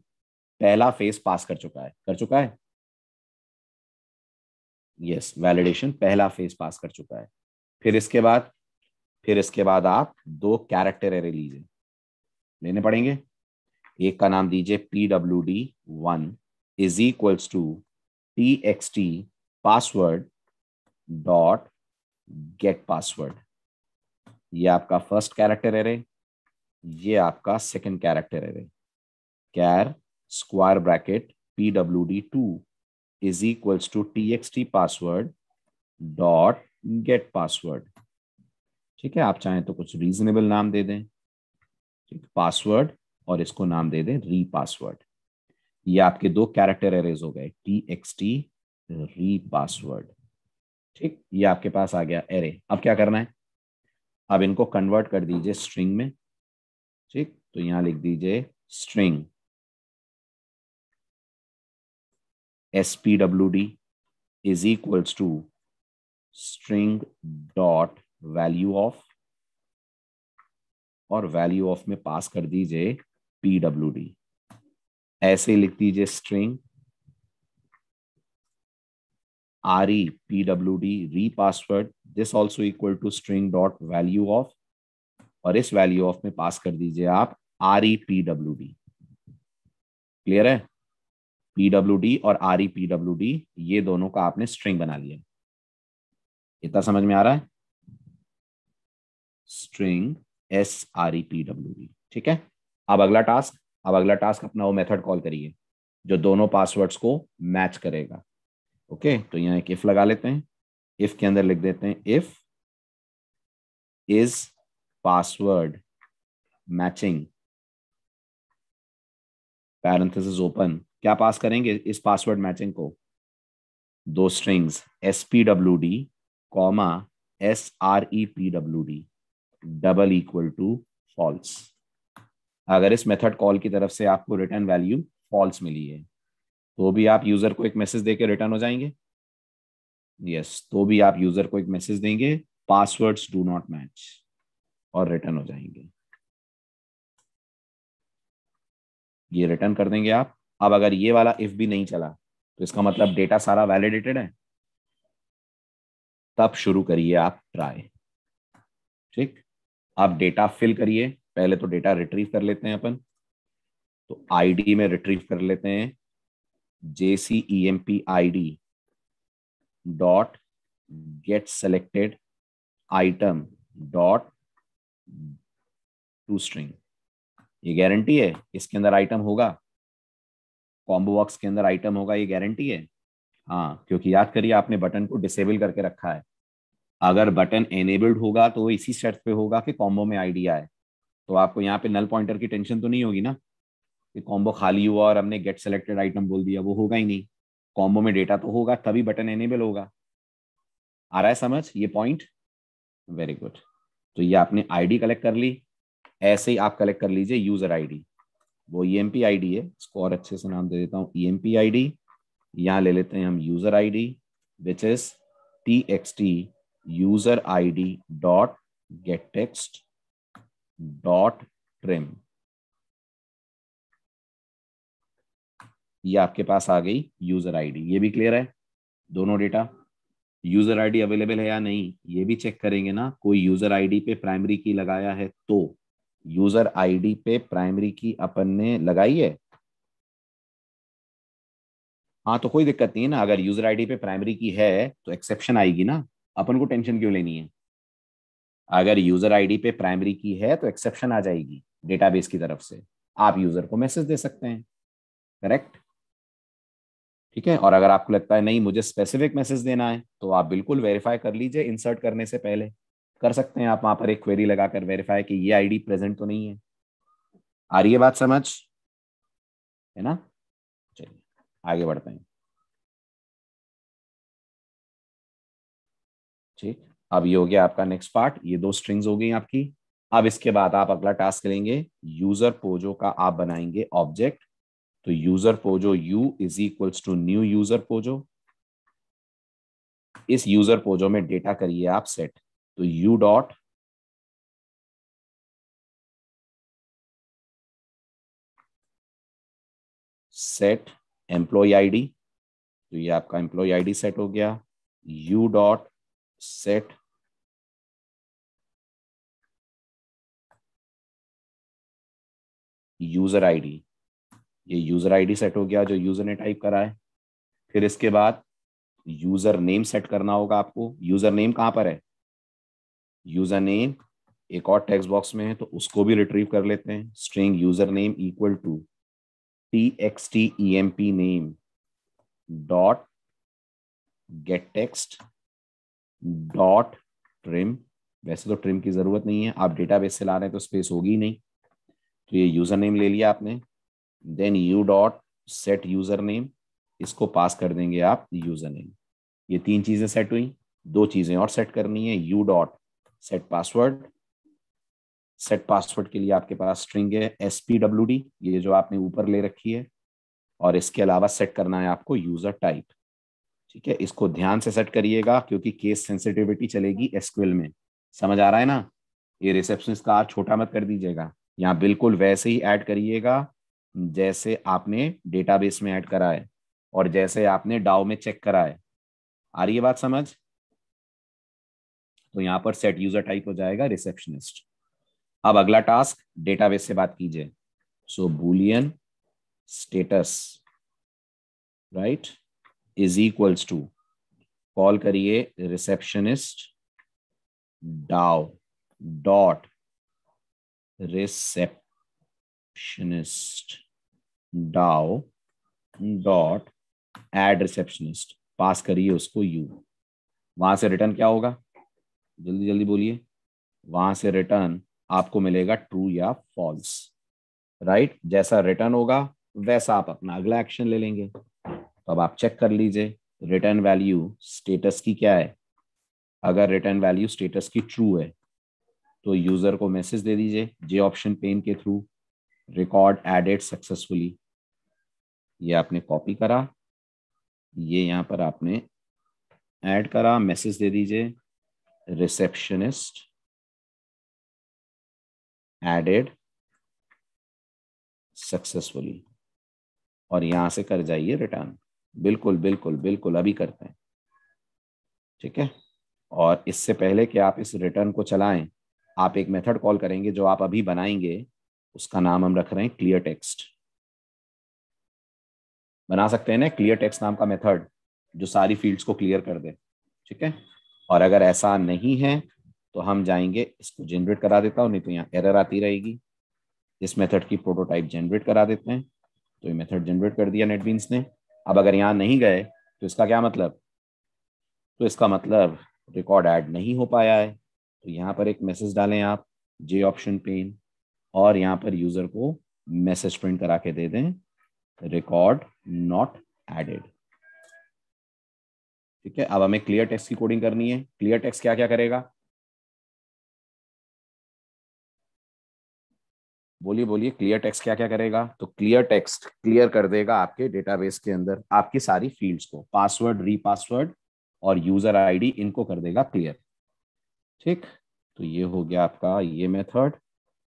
पहला फेज पास कर चुका है, कर चुका है, यस, वैलिडेशन पहला फेज पास कर चुका है। फिर इसके बाद आप 2 कैरेक्टर एरे लीजिए, लेने पड़ेंगे। एक का नाम दीजिए PWD1 is equals to txt password dot get password. ये आपका फर्स्ट कैरेक्टर एरे, ये आपका second character array. Char square bracket pwd2 is equals to txt password dot get password. ठीक है, आप चाहें तो कुछ रीजनेबल नाम दे दें, ठीक, पासवर्ड, और इसको नाम दे दें री पासवर्ड। ये आपके दो कैरेक्टर एरेज हो गए, txt री पासवर्ड। ठीक, ये आपके पास आ गया एरे। अब क्या करना है, अब इनको कन्वर्ट कर दीजिए स्ट्रिंग में। ठीक, तो यहां लिख दीजिए string spwd is equals to string dot value of, और वैल्यू ऑफ में पास कर दीजिए pwd। ऐसे लिख दीजिए string re pwd re password, this also equal to string dot value of, और इस वैल्यू ऑफ में पास कर दीजिए आप re pwd। क्लियर है, pwd और re pwd ये दोनों का आपने स्ट्रिंग बना लिया। इतना समझ में आ रहा है, स्ट्रिंग sre pwd। ठीक है, अब अगला टास्क अपना वो मेथड कॉल करिए जो दोनों पासवर्ड्स को मैच करेगा। ओके, तो यहाँ एक इफ लगा लेते हैं। इफ के अंदर लिख देते हैं if is password matching, parenthesis open. क्या पास करेंगे इस पासवर्ड मैचिंग को, दो strings spwd comma srepwd double equal to false. अगर इस मेथड कॉल की तरफ से आपको रिटर्न वैल्यू फॉल्स मिली है तो भी आप यूजर को एक मैसेज देके रिटर्न हो जाएंगे। यस, तो भी आप यूजर को एक मैसेज देंगे पासवर्ड्स डू नॉट मैच, और रिटर्न हो जाएंगे। ये रिटर्न कर देंगे आप। अब अगर ये वाला इफ भी नहीं चला तो इसका मतलब डेटा सारा वैलिडेटेड है, तब शुरू करिए आप ट्राई। ठीक, आप डेटा फिल करिए। पहले तो डेटा रिट्रीव कर लेते हैं अपन, तो आईडी में रिट्रीव कर लेते हैं jcemp id dot get selected item dot to string. ये गारंटी है इसके अंदर आइटम होगा, कॉम्बो बॉक्स के अंदर आइटम होगा, ये गारंटी है। हाँ, क्योंकि याद करिए आपने बटन को डिसेबल करके रखा है। अगर बटन एनेबल्ड होगा तो वो इसी शर्त पे होगा कि कॉम्बो में आईडी आए, तो आपको यहाँ पे नल पॉइंटर की टेंशन तो नहीं होगी ना कि कॉम्बो खाली हुआ और हमने गेट सेलेक्टेड आइटम बोल दिया, वो होगा ही नहीं। कॉम्बो में डेटा तो होगा तभी बटन एनेबल होगा। आ रहा है समझ ये पॉइंट? Very good. तो ये आपने आईडी कलेक्ट कर ली। ऐसे ही आप कलेक्ट कर लीजिए यूजर आईडी, वो ईएमपी आईडी है, इसको और अच्छे से नाम दे देता हूँ ईएमपी आईडी। यहाँ ले लेते हैं हम user ID which is txt user ID dot get text dot trim. ये आपके पास आ गई यूजर आईडी। ये भी क्लियर है, दोनों डेटा। यूजर आईडी अवेलेबल है या नहीं ये भी चेक करेंगे ना। कोई यूजर आईडी पे प्राइमरी की लगाया है तो, यूजर आईडी पे प्राइमरी की अपन ने लगाई है, हाँ तो कोई दिक्कत नहीं है ना। अगर यूजर आईडी पे प्राइमरी की है तो एक्सेप्शन आएगी ना, अपन को टेंशन क्यों लेनी है। अगर यूजर आईडी पे प्राइमरी की है तो एक्सेप्शन आ जाएगी डेटाबेस की तरफ से, आप यूजर को मैसेज दे सकते हैं। करेक्ट, ठीक है। और अगर आपको लगता है नहीं मुझे स्पेसिफिक मैसेज देना है तो आप बिल्कुल वेरीफाई कर लीजिए, इंसर्ट करने से पहले कर सकते हैं आप वहां पर एक क्वेरी लगाकर वेरीफाई कि ये आईडी प्रेजेंट तो नहीं है। आ रही है बात समझ, है ना? चलिए आगे बढ़ते हैं। ठीक, अब ये हो गया आपका नेक्स्ट पार्ट, ये दो स्ट्रिंग्स हो गई आपकी। अब इसके बाद आप अगला टास्क लेंगे, यूजर पोजो का आप बनाएंगे ऑब्जेक्ट। तो user POJO u is equals to new user POJO. इस यूजर पोजो में डेटा करिए आप सेट, तो u dot set employ ID, तो ये आपका एम्प्लॉय आईडी सेट हो गया। U dot set user ID, ये यूजर आईडी सेट हो गया जो यूजर ने टाइप करा है। फिर इसके बाद यूजर नेम सेट करना होगा आपको। यूजर नेम कहाँ पर है? यूजर नेम एक और टेक्स्ट बॉक्स में है, तो उसको भी रिट्रीव कर लेते हैं। String user name equal to txtemp name dot get text dot trim. वैसे तो ट्रिम की जरूरत नहीं है, आप डेटाबेस से ला रहे हैं तो स्पेस होगी ही नहीं, तो ये यूजर नेम ले लिया आपने। Then u dot set user name, इसको पास कर देंगे आप यूजर नेम। ये 3 चीजें सेट हुई। 2 चीजें और सेट करनी है। You dot set password. Set password के लिए आपके पास स्ट्रिंग है spwd, ये जो आपने ऊपर ले रखी है, और इसके अलावा सेट करना है आपको यूजर टाइप। ठीक है, इसको ध्यान से सेट करिएगा क्योंकि केस सेंसिटिविटी चलेगी एसक्यूएल में। समझ आ रहा है ना? ये रिसेप्शनिस्ट का आर छोटा मत कर दीजिएगा, यहाँ बिल्कुल वैसे ही ऐड करिएगा जैसे आपने डेटाबेस में ऐड करा है और जैसे आपने डाउ में चेक करा है। आ रही है बात समझ? तो यहाँ पर सेट यूजर टाइप हो जाएगा रिसेप्शनिस्ट। अब अगला टास्क डेटाबेस से बात कीजिए। So boolean status right is equals to, call करिए receptionist DAO dot receptionist DAO dot add receptionist, pass करिए उसको यू। वहां से रिटर्न क्या होगा? जल्दी जल्दी बोलिए। वहां से रिटर्न आपको मिलेगा ट्रू या फॉल्स। राइट, जैसा रिटर्न होगा वैसा आप अपना अगला एक्शन ले लेंगे। तो अब आप चेक कर लीजिए रिटर्न वैल्यू स्टेटस की क्या है। अगर रिटर्न वैल्यू स्टेटस की ट्रू है तो यूजर को मैसेज दे दीजिए जे ऑप्शन पेन के थ्रू, रिकॉर्ड एडेड सक्सेसफुली। ये आपने कॉपी करा, ये यहां पर आपने ऐड करा, मैसेज दे दीजिए रिसेप्शनिस्ट एडेड सक्सेसफुली, और यहां से कर जाइए रिटर्न। बिल्कुल बिल्कुल बिल्कुल अभी करते हैं। ठीक है, और इससे पहले कि आप इस रिटर्न को चलाएं, आप एक मेथड कॉल करेंगे जो आप अभी बनाएंगे, उसका नाम हम रख रहे हैं क्लियर टेक्स्ट। बना सकते हैं ना क्लियर टेक्स्ट नाम का मेथड जो सारी फील्ड्स को क्लियर कर दे। ठीक है, और अगर ऐसा नहीं है तो हम जाएंगे, इसको जनरेट करा देता हूँ, नहीं तो यहाँ एरर आती रहेगी। इस मेथड की प्रोटोटाइप जनरेट करा देते हैं। तो ये मेथड जनरेट कर दिया नेटबीन्स ने। अब अगर यहाँ नहीं गए तो इसका क्या मतलब? तो इसका मतलब रिकॉर्ड ऐड नहीं हो पाया है। तो यहाँ पर एक मैसेज डालें आप जे ऑप्शन पेन, और यहाँ पर यूजर को मैसेज प्रिंट करा के दे दें रिकॉर्ड नॉट एडेड। ठीक है, अब हमें क्लियर टेक्स्ट की कोडिंग करनी है। क्लियर टेक्स्ट क्या क्या करेगा? बोलिए बोलिए, क्लियर टेक्स्ट क्या क्या करेगा? तो क्लियर टेक्स्ट क्लियर कर देगा आपके डेटाबेस के अंदर आपकी सारी फील्ड्स को, पासवर्ड, रीपासवर्ड और यूजर आईडी, इनको कर देगा क्लियर। ठीक, तो ये हो गया आपका ये मेथड।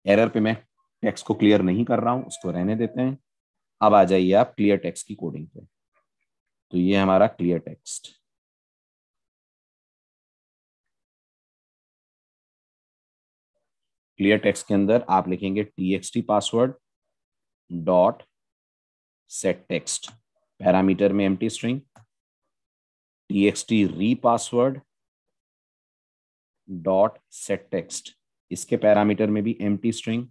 एरर पे मैं टेक्स्ट को क्लियर नहीं कर रहा हूं, उसको रहने देते हैं। अब आ जाइए आप क्लियर टेक्स्ट की कोडिंग पे। तो ये हमारा क्लियर टेक्स्ट। क्लियर टेक्स्ट के अंदर आप लिखेंगे txt password dot set text, parameter में empty string, txt re password dot set text, इसके पैरामीटर में भी एम्प्टी स्ट्रिंग,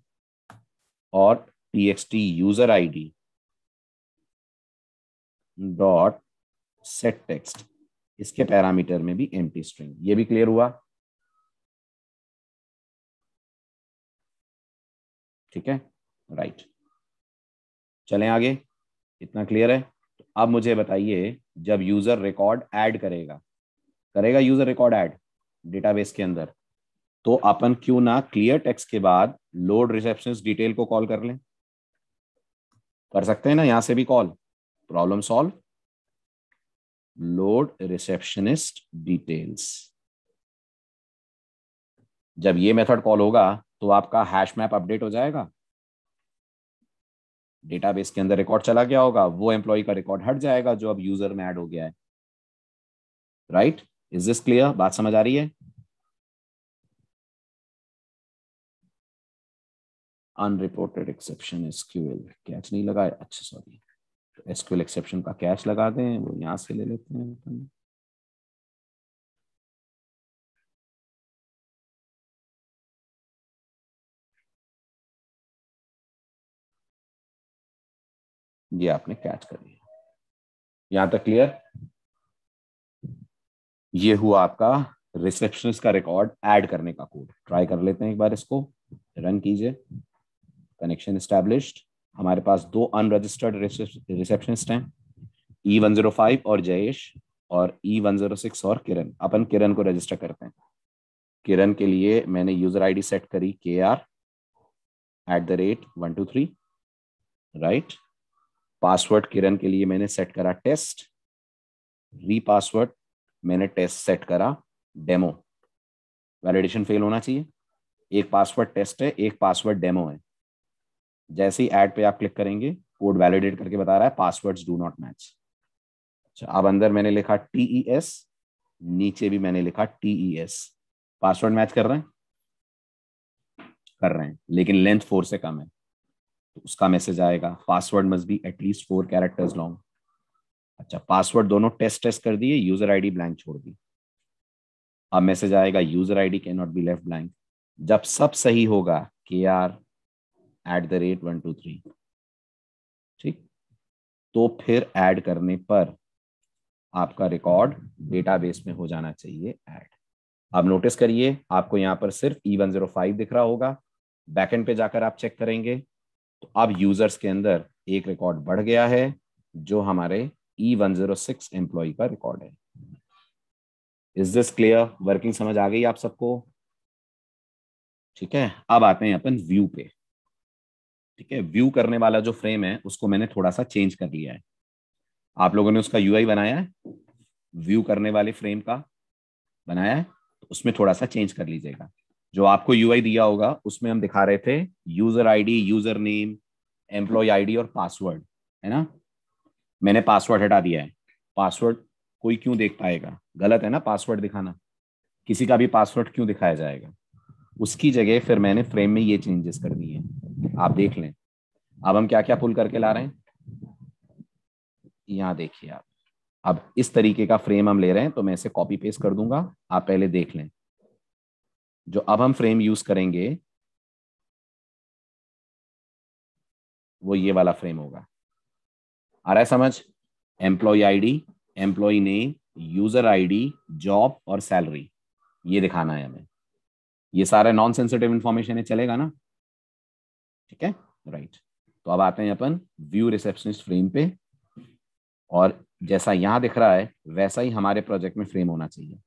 और txt user ID dot set text, इसके पैरामीटर में भी एम्प्टी स्ट्रिंग। ये भी क्लियर हुआ? ठीक है, राइट, चलें आगे। इतना क्लियर है? तो अब मुझे बताइए, जब यूजर रिकॉर्ड ऐड करेगा, करेगा यूजर रिकॉर्ड ऐड डेटाबेस के अंदर, तो अपन क्यों ना क्लियर टेक्स्ट के बाद लोड रिसेप्शनिस्ट डिटेल को कॉल कर लें? कर सकते हैं ना, यहां से भी call. Problem solve, load receptionist details. जब ये मेथड कॉल होगा तो आपका हैश मैप अपडेट हो जाएगा, डेटाबेस के अंदर रिकॉर्ड चला गया होगा, वो एम्प्लॉय का रिकॉर्ड हट जाएगा जो अब यूजर में ऐड हो गया है। Right, is this clear? बात समझ आ रही है? अनरिपोर्टेड एक्सेप्शन एसक्यूएल कैच नहीं लगा, अच्छा सॉरी, तो एसक्यूएल एक्सेप्शन का कैच लगा दें, वो यहां से ले लेते हैं। ये आपने कैच कर लिया, यहां तक क्लियर। ये हुआ आपका रिसेप्शनिस्ट का रिकॉर्ड ऐड करने का कोड। ट्राई कर लेते हैं एक बार, इसको रन कीजिए। Connection established. हमारे पास 2 अनरजिस्टर्ड रिसेप्शनिस्ट हैं, E105 और जयेश, और E106 और किरण। अपन किरण को रजिस्टर करते हैं। किरण के लिए मैंने यूजर आईडी सेट करी KR@123, राइट। पासवर्ड किरण के लिए मैंने सेट करा टेस्ट। रीपासवर्ड मैंने टेस्ट सेट करा डेमो। वैलिडेशन फेल होना चाहिए। एक पासवर्ड टेस्ट है, एक पासवर्ड डेमो है। जैसे ही ऐड पे आप क्लिक करेंगे, कोड वैलिडेट करके बता रहा है पासवर्ड्स डू नॉट मैच। अच्छा, अब अंदर मैंने लिखा TES, नीचे भी मैंने लिखा TES। पासवर्ड मैच कर रहे हैं? कर रहे हैं, लेकिन लेंथ 4 से कम है, तो उसका मैसेज आएगा password must be at least 4 characters long. अच्छा, पासवर्ड दोनों टेस्ट कर दिए, यूजर आईडी ब्लैंक छोड़ दी। अब मैसेज आएगा user ID can not be left blank. जब सब सही होगा KR@123, ठीक, तो फिर ऐड करने पर आपका रिकॉर्ड डेटाबेस में हो जाना चाहिए ऐड। अब नोटिस करिए, आपको यहां पर सिर्फ E105 दिख रहा होगा। बैकएंड पे जाकर आप चेक करेंगे तो अब यूजर्स के अंदर एक रिकॉर्ड बढ़ गया है, जो हमारे E106 एम्प्लॉय का रिकॉर्ड है। Is this clear? वर्किंग समझ आ गई आप सबको? ठीक है, अब आते हैं अपन व्यू पे। ठीक है, व्यू करने वाला जो फ्रेम है उसको मैंने थोड़ा सा चेंज कर लिया है। आप लोगों ने उसका UI बनाया है? व्यू करने वाले फ्रेम का बनाया है, तो उसमें थोड़ा सा चेंज कर लीजिएगा। जो आपको UI दिया होगा उसमें हम दिखा रहे थे user ID, user name, employee ID और पासवर्ड, है ना। मैंने पासवर्ड हटा दिया है। पासवर्ड कोई क्यों देख पाएगा? गलत है ना पासवर्ड दिखाना, किसी का भी पासवर्ड क्यों दिखाया जाएगा? उसकी जगह फिर मैंने फ्रेम में ये चेंजेस कर दिए हैं, आप देख लें। अब हम क्या क्या पुल करके ला रहे हैं, यहाँ देखिए आप। अब इस तरीके का फ्रेम हम ले रहे हैं, तो मैं इसे कॉपी पेस्ट कर दूंगा, आप पहले देख लें। जो अब हम फ्रेम यूज करेंगे वो ये वाला फ्रेम होगा। आ रहा है समझ? Employee ID, employee name, user ID, job और सैलरी, ये दिखाना है हमें। ये सारा नॉन सेंसिटिव इंफॉर्मेशन है, चलेगा ना? ठीक है, राइट। तो अब आते हैं अपन व्यू रिसेप्शनिस्ट फ्रेम पे, और जैसा यहां दिख रहा है वैसा ही हमारे प्रोजेक्ट में फ्रेम होना चाहिए।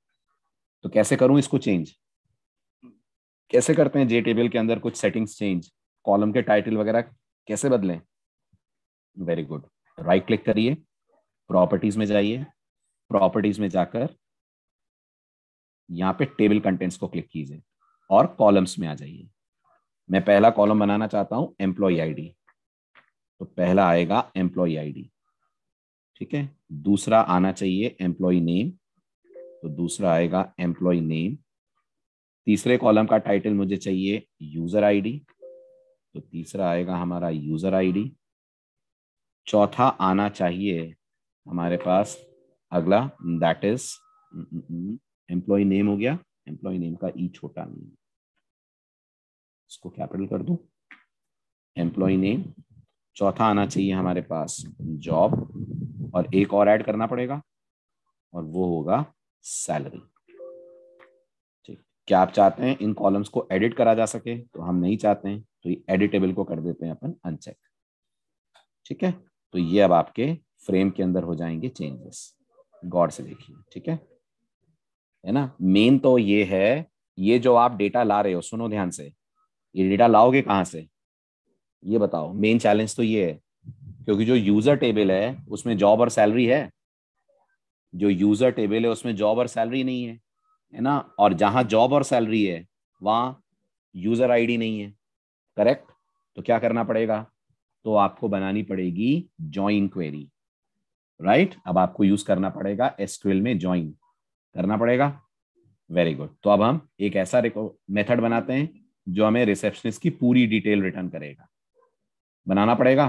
तो कैसे करूं इसको चेंज? कैसे करते हैं जे टेबल के अंदर कुछ सेटिंग्स चेंज, कॉलम के टाइटल वगैरह कैसे बदलें? वेरी गुड, राइट क्लिक करिए, प्रॉपर्टीज में जाइए, प्रॉपर्टीज में जाकर यहाँ पे टेबल कंटेंट्स को क्लिक कीजिए और कॉलम्स में आ जाइए। मैं पहला कॉलम बनाना चाहता हूं एम्प्लॉय आईडी, तो पहला आएगा एम्प्लॉय आईडी, ठीक है। दूसरा आना चाहिए एम्प्लॉय नेम, तो दूसरा आएगा एम्प्लॉय नेम। तीसरे कॉलम का टाइटल मुझे चाहिए यूजर आईडी, तो तीसरा आएगा हमारा यूजर आईडी। चौथा आना चाहिए हमारे पास अगला, दैट इज एम्प्लॉय नेम हो गया। एम्प्लॉय नेम का ई छोटा नहीं, इसको कैपिटल कर दूं, एम्प्लॉय नेम। चौथा आना चाहिए हमारे पास जॉब, और एक और ऐड करना पड़ेगा और वो होगा सैलरी। ठीक, क्या आप चाहते हैं इन कॉलम्स को एडिट करा जा सके? तो हम नहीं चाहते हैं, तो ये एडिटेबल को कर देते हैं अपन अनचेक। ठीक है, तो ये अब आपके फ्रेम के अंदर हो जाएंगे चेंजेस। गौर से देखिए, ठीक है ना। मेन तो ये है, ये जो आप डेटा ला रहे हो, सुनो ध्यान से, ये डेटा लाओगे कहां से ये बताओ। मेन चैलेंज तो ये है, क्योंकि जो यूजर टेबल है उसमें जॉब और सैलरी है, जो यूजर टेबल है उसमें जॉब और सैलरी नहीं है ना। और जहां जॉब और सैलरी है वहां यूजर आईडी नहीं है, करेक्ट। तो क्या करना पड़ेगा? तो आपको बनानी पड़ेगी ज्वाइन क्वेरी, राइट। अब आपको यूज करना पड़ेगा एसक्यूएल में ज्वाइन करना पड़ेगा। Very good. तो अब हम एक ऐसा मेथड बनाते हैं जो हमें रिसेप्शनिस्ट की पूरी डिटेल रिटर्न करेगा। बनाना पड़ेगा।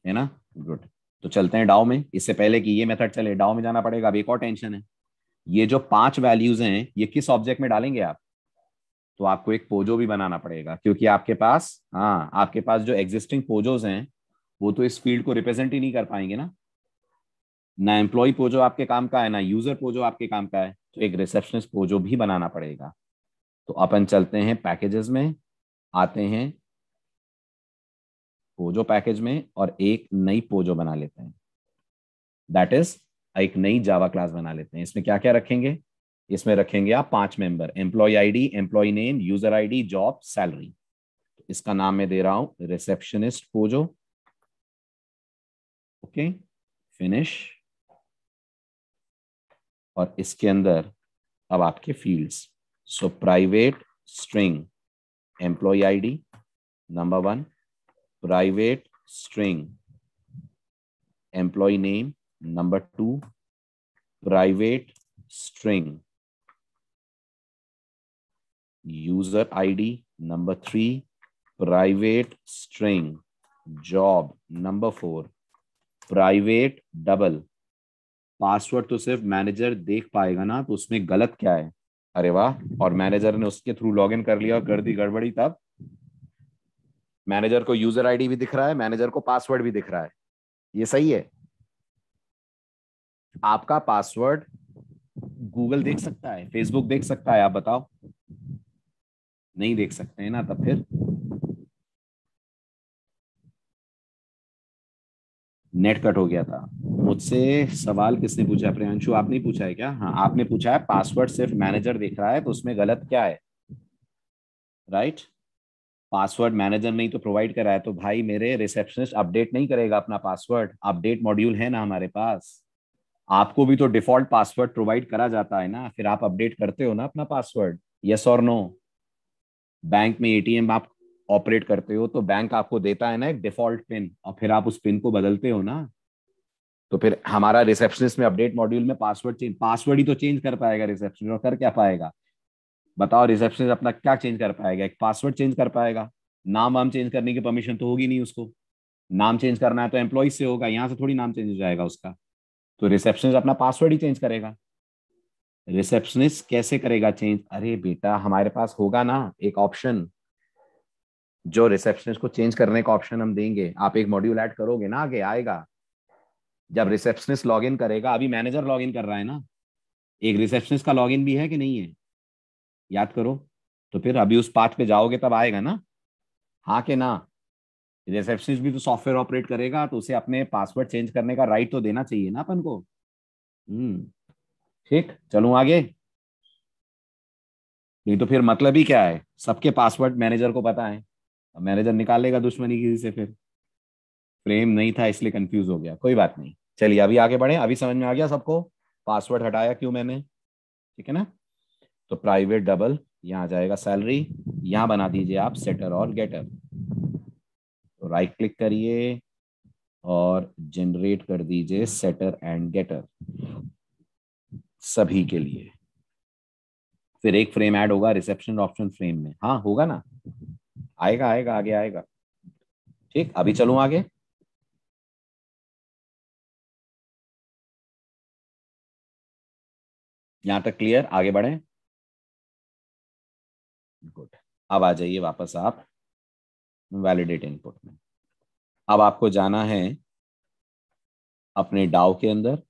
है ना, गुड। तो चलते हैं डाउ में। इससे पहले कि ये मेथड चले, डाउ में जाना पड़ेगा। अब एक और टेंशन है, ये जो 5 वैल्यूज हैं ये किस ऑब्जेक्ट में डालेंगे आप? तो आपको एक पोजो भी बनाना पड़ेगा, क्योंकि आपके पास, हाँ, आपके पास जो एग्जिस्टिंग पोजोज हैं वो तो इस फील्ड को रिप्रेजेंट ही नहीं कर पाएंगे ना एम्प्लॉय पोजो आपके काम का है, ना यूजर पोजो आपके काम का है। तो एक रिसेप्शनिस्ट पोजो भी बनाना पड़ेगा। तो अपन चलते हैं पैकेजेस में, आते हैं पोजो पैकेज में, और एक नई पोजो बना लेते हैं। दैट इज, एक नई जावा क्लास बना लेते हैं। इसमें क्या क्या रखेंगे? इसमें रखेंगे आप 5 member, employee ID, employee name, user ID, job, salary. इसका नाम मैं दे रहा हूं रिसेप्शनिस्ट पोजो। Okay, finish. और इसके अंदर अब आपके fields, so private string employee ID number 1, private string employee name number 2, private string user ID number 3, private string job number 4, private double. Password तो सिर्फ मैनेजर देख पाएगा ना, तो उसमें गलत क्या है? अरे वाह, और मैनेजर ने उसके थ्रू लॉगिन कर लिया और कर दी गड़बड़ी, तब मैनेजर को यूजर आईडी भी दिख रहा है, मैनेजर को पासवर्ड भी दिख रहा है। ये सही है? आपका पासवर्ड गूगल देख सकता है, फेसबुक देख सकता है, आप बताओ? नहीं देख सकते हैं ना, तब फिर नेट कट हो गया था। मुझसे सवाल किसने पूछा? प्रियांशु, आपने पूछा है क्या? हाँ, आपने पूछा है पासवर्ड सिर्फ मैनेजर देख रहा है, तो उसमें गलत क्या है? राइट, पासवर्ड मैनेजर नहीं तो प्रोवाइड करा है, तो भाई मेरे रिसेप्शनिस्ट अपडेट नहीं करेगा अपना पासवर्ड। अपडेट मॉड्यूल है ना हमारे पास। आपको भी तो डिफॉल्ट पासवर्ड प्रोवाइड करा जाता है ना, फिर आप अपडेट करते हो ना अपना पासवर्ड, यस और नो? बैंक में एटीएम आप ऑपरेट करते हो तो बैंक आपको देता है ना एक डिफॉल्ट पिन, और फिर आप उस पिन को बदलते हो ना। तो फिर हमारा रिसेप्शनिस्ट में अपडेट मॉड्यूल में पासवर्ड ही तो चेंज कर पाएगा रिसेप्शनिस्ट, और कर क्या पाएगा? बताओ, रिसेप्शनिस्ट अपना क्या चेंज कर पाएगा? एक पासवर्ड चेंज कर पाएगा। नाम वाम चेंज करने की परमिशन तो होगी नहीं उसको। नाम चेंज करना है तो एम्प्लॉय से होगा, यहाँ से थोड़ी नाम चेंज हो जाएगा उसका। तो रिसेप्शनिस्ट अपना पासवर्ड ही चेंज करेगा। रिसेप्शनिस्ट कैसे करेगा चेंज? अरे बेटा, हमारे पास होगा ना एक ऑप्शन, जो रिसेप्शनिस्ट को चेंज करने का ऑप्शन हम देंगे। आप एक मॉड्यूल ऐड करोगे ना, आगे आएगा। जब रिसेप्शनिस्ट लॉगिन करेगा, अभी मैनेजर लॉगिन कर रहा है ना, एक रिसेप्शनिस्ट का लॉगिन भी है कि नहीं है? याद करो। तो फिर अभी उस पाथ पे जाओगे तब आएगा ना, हाँ कि ना? रिसेप्शनिस्ट भी तो सॉफ्टवेयर ऑपरेट करेगा, तो उसे अपने पासवर्ड चेंज करने का राइट तो देना चाहिए ना अपन को। ठीक, चलूं आगे? नहीं तो फिर मतलब ही क्या है? सबके पासवर्ड मैनेजर को पता है, अब मैनेजर निकाल लेगा दुश्मनी किसी से। फिर फ्रेम नहीं था इसलिए कंफ्यूज हो गया, कोई बात नहीं। चलिए अभी आगे बढ़े। अभी समझ में आ गया सबको पासवर्ड हटाया क्यों मैंने? ठीक है ना? तो प्राइवेट डबल, यहाँ आ जाएगा सैलरी, यहाँ बना दीजिए आप सेटर और गेटर। तो राइट क्लिक करिए और जनरेट कर दीजिए सेटर एंड गेटर सभी के लिए। फिर एक फ्रेम ऐड होगा रिसेप्शन ऑप्शन फ्रेम में, हाँ होगा ना, आएगा आएगा आगे आएगा। ठीक, अभी चलूं आगे। यहां तक क्लियर? आगे बढ़े। गुड। अब आ जाइए वापस आप वैलिडेट इनपुट में। अब आपको जाना है अपने डाउ के अंदर,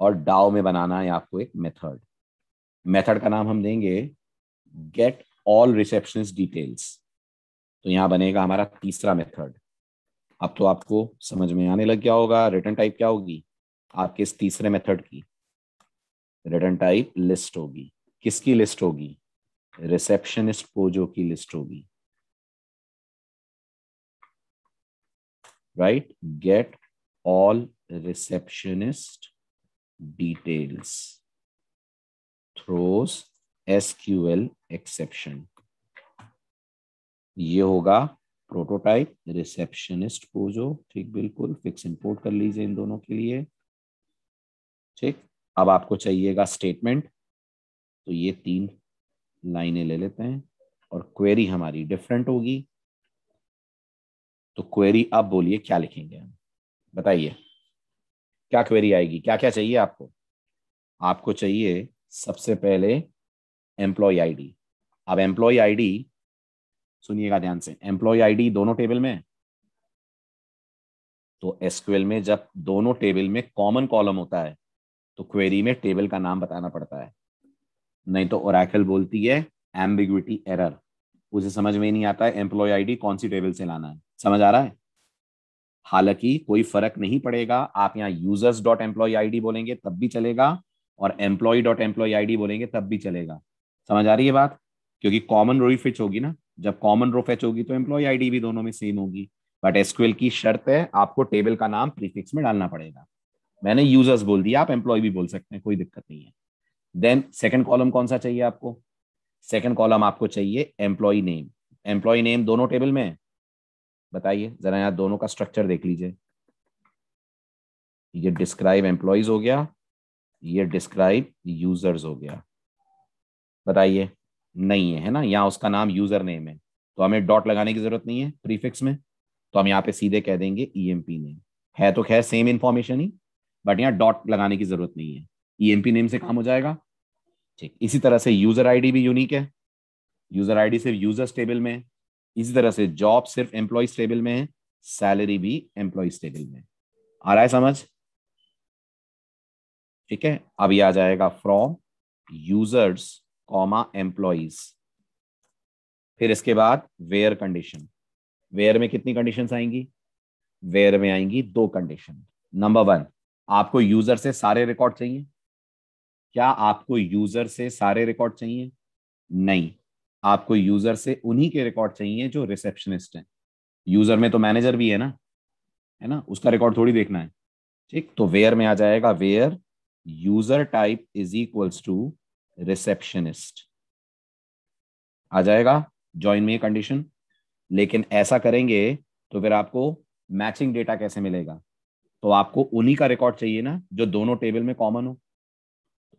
और डाउ में बनाना है आपको एक मेथड। मेथड का नाम हम देंगे गेट ऑल रिसेप्शनिस्ट डिटेल्स। तो यहां बनेगा हमारा तीसरा मेथड। अब तो आपको समझ में आने लग गया होगा रिटर्न टाइप क्या होगी आपके इस तीसरे मेथड की। रिटर्न टाइप लिस्ट होगी। किसकी लिस्ट होगी? रिसेप्शनिस्ट पोजो की लिस्ट होगी। Right, get all receptionist details throws SQL exception. ये होगा प्रोटोटाइप रिसेप्शनिस्ट पोजो। ठीक, बिल्कुल फिक्स इंपोर्ट कर लीजिए इन दोनों के लिए। ठीक, अब आपको चाहिएगा स्टेटमेंट, तो ये 3 लाइनें ले लेते हैं और क्वेरी हमारी डिफरेंट होगी। तो क्वेरी अब बोलिए क्या लिखेंगे हम, बताइए क्या क्वेरी आएगी, क्या क्या चाहिए आपको। आपको चाहिए सबसे पहले एम्प्लॉय आईडी। अब एम्प्लॉय आईडी सुनिएगा ध्यान से, एम्प्लॉय आईडी दोनों टेबल में है। तो एसक्यूएल में जब दोनों टेबल में कॉमन कॉलम होता है तो क्वेरी में टेबल का नाम बताना पड़ता है, नहीं तो ओरेकल बोलती है एम्बिग्विटी एरर, उसे समझ में नहीं आता है एम्प्लॉय आईडी कौन सी टेबल से लाना है। समझ आ रहा है? हालांकि कोई फर्क नहीं पड़ेगा, आप यहाँ यूजर्स डॉट एम्प्लॉय आईडी बोलेंगे तब भी चलेगा और एम्प्लॉय डॉट एम्प्लॉय आईडी बोलेंगे तब भी चलेगा। समझ आ रही है बात? क्योंकि कॉमन रो ही फिच होगी ना, जब कॉमन रो फेच होगी तो एम्प्लॉय आईडी भी दोनों में सेम होगी। बट एसक्यूएल की शर्त है आपको टेबल का नाम प्रीफिक्स में डालना पड़ेगा। मैंने यूजर्स बोल दिया, आप एम्प्लॉय भी बोल सकते हैं, कोई दिक्कत नहीं है। देन सेकंड कॉलम कौन सा चाहिए आपको? सेकंड कॉलम आपको चाहिए एम्प्लॉय नेम। एम्प्लॉय नेम दोनों टेबल में है, बताइए जरा, यहाँ दोनों का स्ट्रक्चर देख लीजिए। ये डिस्क्राइब एम्प्लॉयज हो गया, ये डिस्क्राइब यूजर्स हो गया। बताइए, नहीं है ना, यहाँ उसका नाम यूजर नेम है तो हमें डॉट लगाने की जरूरत नहीं है प्रीफिक्स में, तो हम यहाँ पे सीधे कह देंगे ईएमपी नेम। है तो खैर सेम इंफॉर्मेशन ही, बट यहाँ डॉट लगाने की जरूरत नहीं है, ईएमपी नेम से काम हो जाएगा। ठीक, इसी तरह से यूजर आईडी भी यूनिक है, यूजर आईडी सिर्फ यूजर्स टेबल में है। इसी तरह से जॉब सिर्फ एम्प्लॉयज टेबल में है, सैलरी भी एम्प्लॉयज टेबल में। आ रहा है समझ? ठीक है, अब ये आ जाएगा फ्रॉम यूजर्स कॉमा एम्प्लॉयज। फिर इसके बाद वेयर कंडीशन। वेयर में कितनी कंडीशंस आएंगी? वेयर में आएंगी 2 कंडीशन। नंबर 1, आपको यूजर से सारे रिकॉर्ड चाहिए। क्या आपको यूजर से सारे रिकॉर्ड चाहिए? नहीं, आपको यूजर से उन्हीं के रिकॉर्ड चाहिए जो रिसेप्शनिस्ट हैं। यूजर में तो मैनेजर भी है ना, उसका रिकॉर्ड थोड़ी देखना है। ठीक, तो वेयर में आ जाएगा where user type is equals to receptionist, आ जाएगा जॉइन में ये कंडीशन। लेकिन ऐसा करेंगे तो फिर आपको मैचिंग डेटा कैसे मिलेगा? तो आपको उन्हीं का रिकॉर्ड चाहिए ना जो दोनों टेबल में कॉमन हो।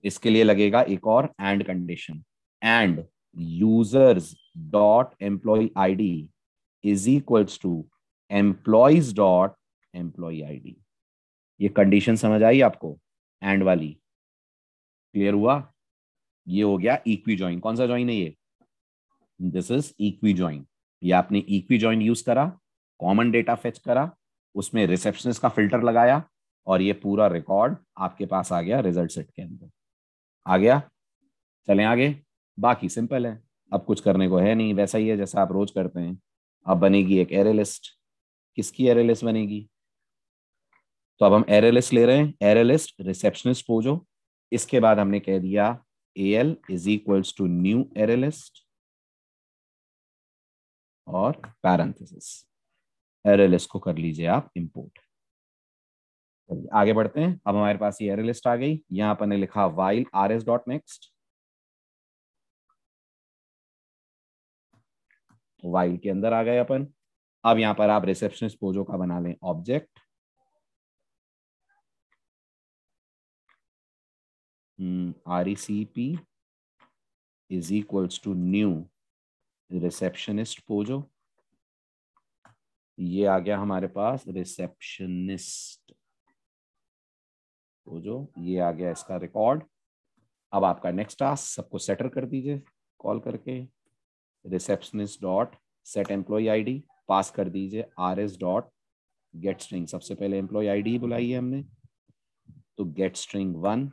इसके लिए लगेगा एक और and condition, and users dot employee ID is equals to employees dot employee ID. ये कंडीशन समझ आई आपको? एंड वाली क्लियर हुआ? ये हो गया इक्वी जॉइन। कौन सा जॉइन है ये? This is equi join. ये आपने इक्वी जॉइन यूज करा, कॉमन डेटा फेच करा, उसमें रिसेप्शनिस्ट का फिल्टर लगाया और ये पूरा रिकॉर्ड आपके पास आ गया रिजल्ट सेट के अंदर। आ गया? चलें आगे। बाकी सिंपल है, अब कुछ करने को है नहीं, वैसा ही है जैसा आप रोज करते हैं। अब बनेगी एक एरे लिस्ट। किसकी एरे लिस्ट बनेगी? तो अब हम एरे लिस्ट ले रहे हैं, एरे लिस्ट रिसेप्शनिस्ट पोजो। इसके बाद हमने कह दिया L is equals to new array list और पैरेंथेसिस। एरे लिस्ट को कर लीजिए आप इंपोर्ट। आगे बढ़ते हैं। अब हमारे पास ये एरे लिस्ट आ गई, यहां पर ने लिखा while R S dot next. While के अंदर आ गए अपन। अब यहां पर आप रिसेप्शनिस्ट पोजो का बना लें object. RECP is equals to new receptionist POJO. ये आ गया हमारे पास रिसेप्शनिस्ट पोजो, ये आ गया इसका रिकॉर्ड। अब आपका नेक्स्ट टास्क, सबको सेटर कर दीजिए कॉल करके। Receptionist dot set employ ID, pass कर दीजिए RS डॉट गेट स्ट्रिंग। सबसे पहले एम्प्लॉय आईडी बुलाई है हमने, तो गेट स्ट्रिंग 1।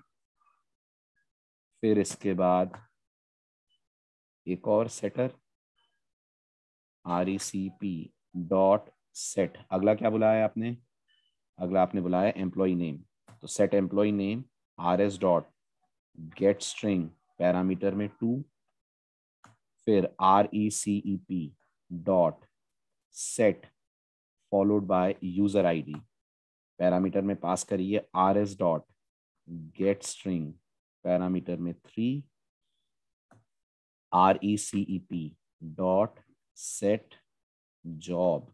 फिर इसके बाद एक और सेटर RECP डॉट सेट। अगला क्या बुलाया आपने? अगला आपने बुलाया एम्प्लॉय नेम, तो set employee name RS dot get string parameter में 2। फिर RECEP dot set followed by user ID, parameter में पास करिए RS dot get string parameter में 3। RECEP dot set job,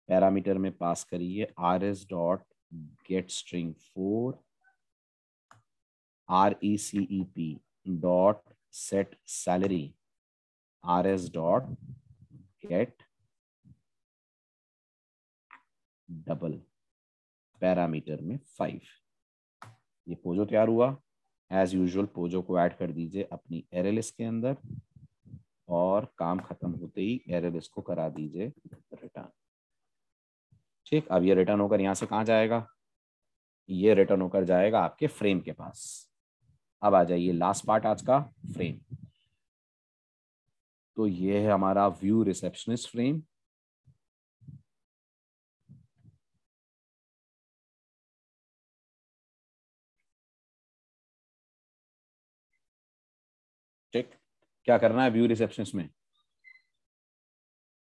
parameter में पास करिए RS dot get string 4। RECEP.setSalary RS dot get double parameter में 5। ये POJO तैयार हुआ। As usual POJO को ऐड कर दीजिए अपनी एरे लिस्ट के अंदर और काम खत्म होते ही एरे लिस्ट को करा दीजिए रिटर्न। ठीक, अब ये रिटर्न होकर यहां से कहाँ जाएगा? ये रिटर्न होकर जाएगा आपके फ्रेम के पास। अब आ जाइए लास्ट पार्ट आज का, फ्रेम। तो ये है हमारा व्यू रिसेप्शनिस्ट फ्रेम। ठीक, क्या करना है व्यू रिसेप्शनिस्ट में?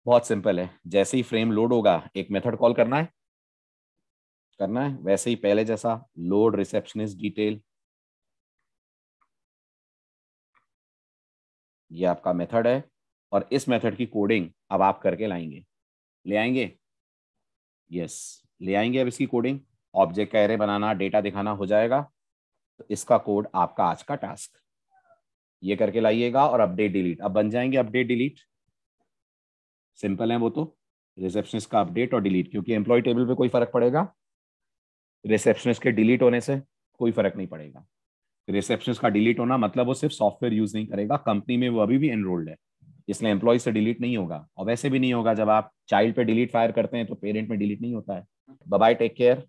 बहुत सिंपल है। जैसे ही फ्रेम लोड होगा एक मेथड कॉल करना है वैसे ही पहले जैसा लोड रिसेप्शनिस्ट डिटेल, ये आपका मेथड है और इस मेथड की कोडिंग अब आप करके लाएंगे। ले आएंगे? यस, ले आएंगे। अब इसकी कोडिंग, ऑब्जेक्ट का एरे बनाना, डेटा दिखाना हो जाएगा। तो इसका कोड आपका आज का टास्क, ये करके लाइएगा और अपडेट डिलीट। अब बन जाएंगे अपडेट डिलीट, सिंपल है वो तो। रिसेप्शनिस्ट का अपडेट और डिलीट, क्योंकि एम्प्लॉय टेबल पे कोई फर्क पड़ेगा, रिसेप्शनिस्ट के डिलीट होने से कोई फर्क नहीं पड़ेगा। रिसेप्शनिस्ट का डिलीट होना मतलब वो सिर्फ सॉफ्टवेयर यूज नहीं करेगा, कंपनी में वो अभी भी एनरोल्ड है, इसलिए एम्प्लॉय से डिलीट नहीं होगा। और वैसे भी नहीं होगा, जब आप चाइल्ड पे डिलीट फायर करते हैं तो पेरेंट में डिलीट नहीं होता है। Bye bye, take care.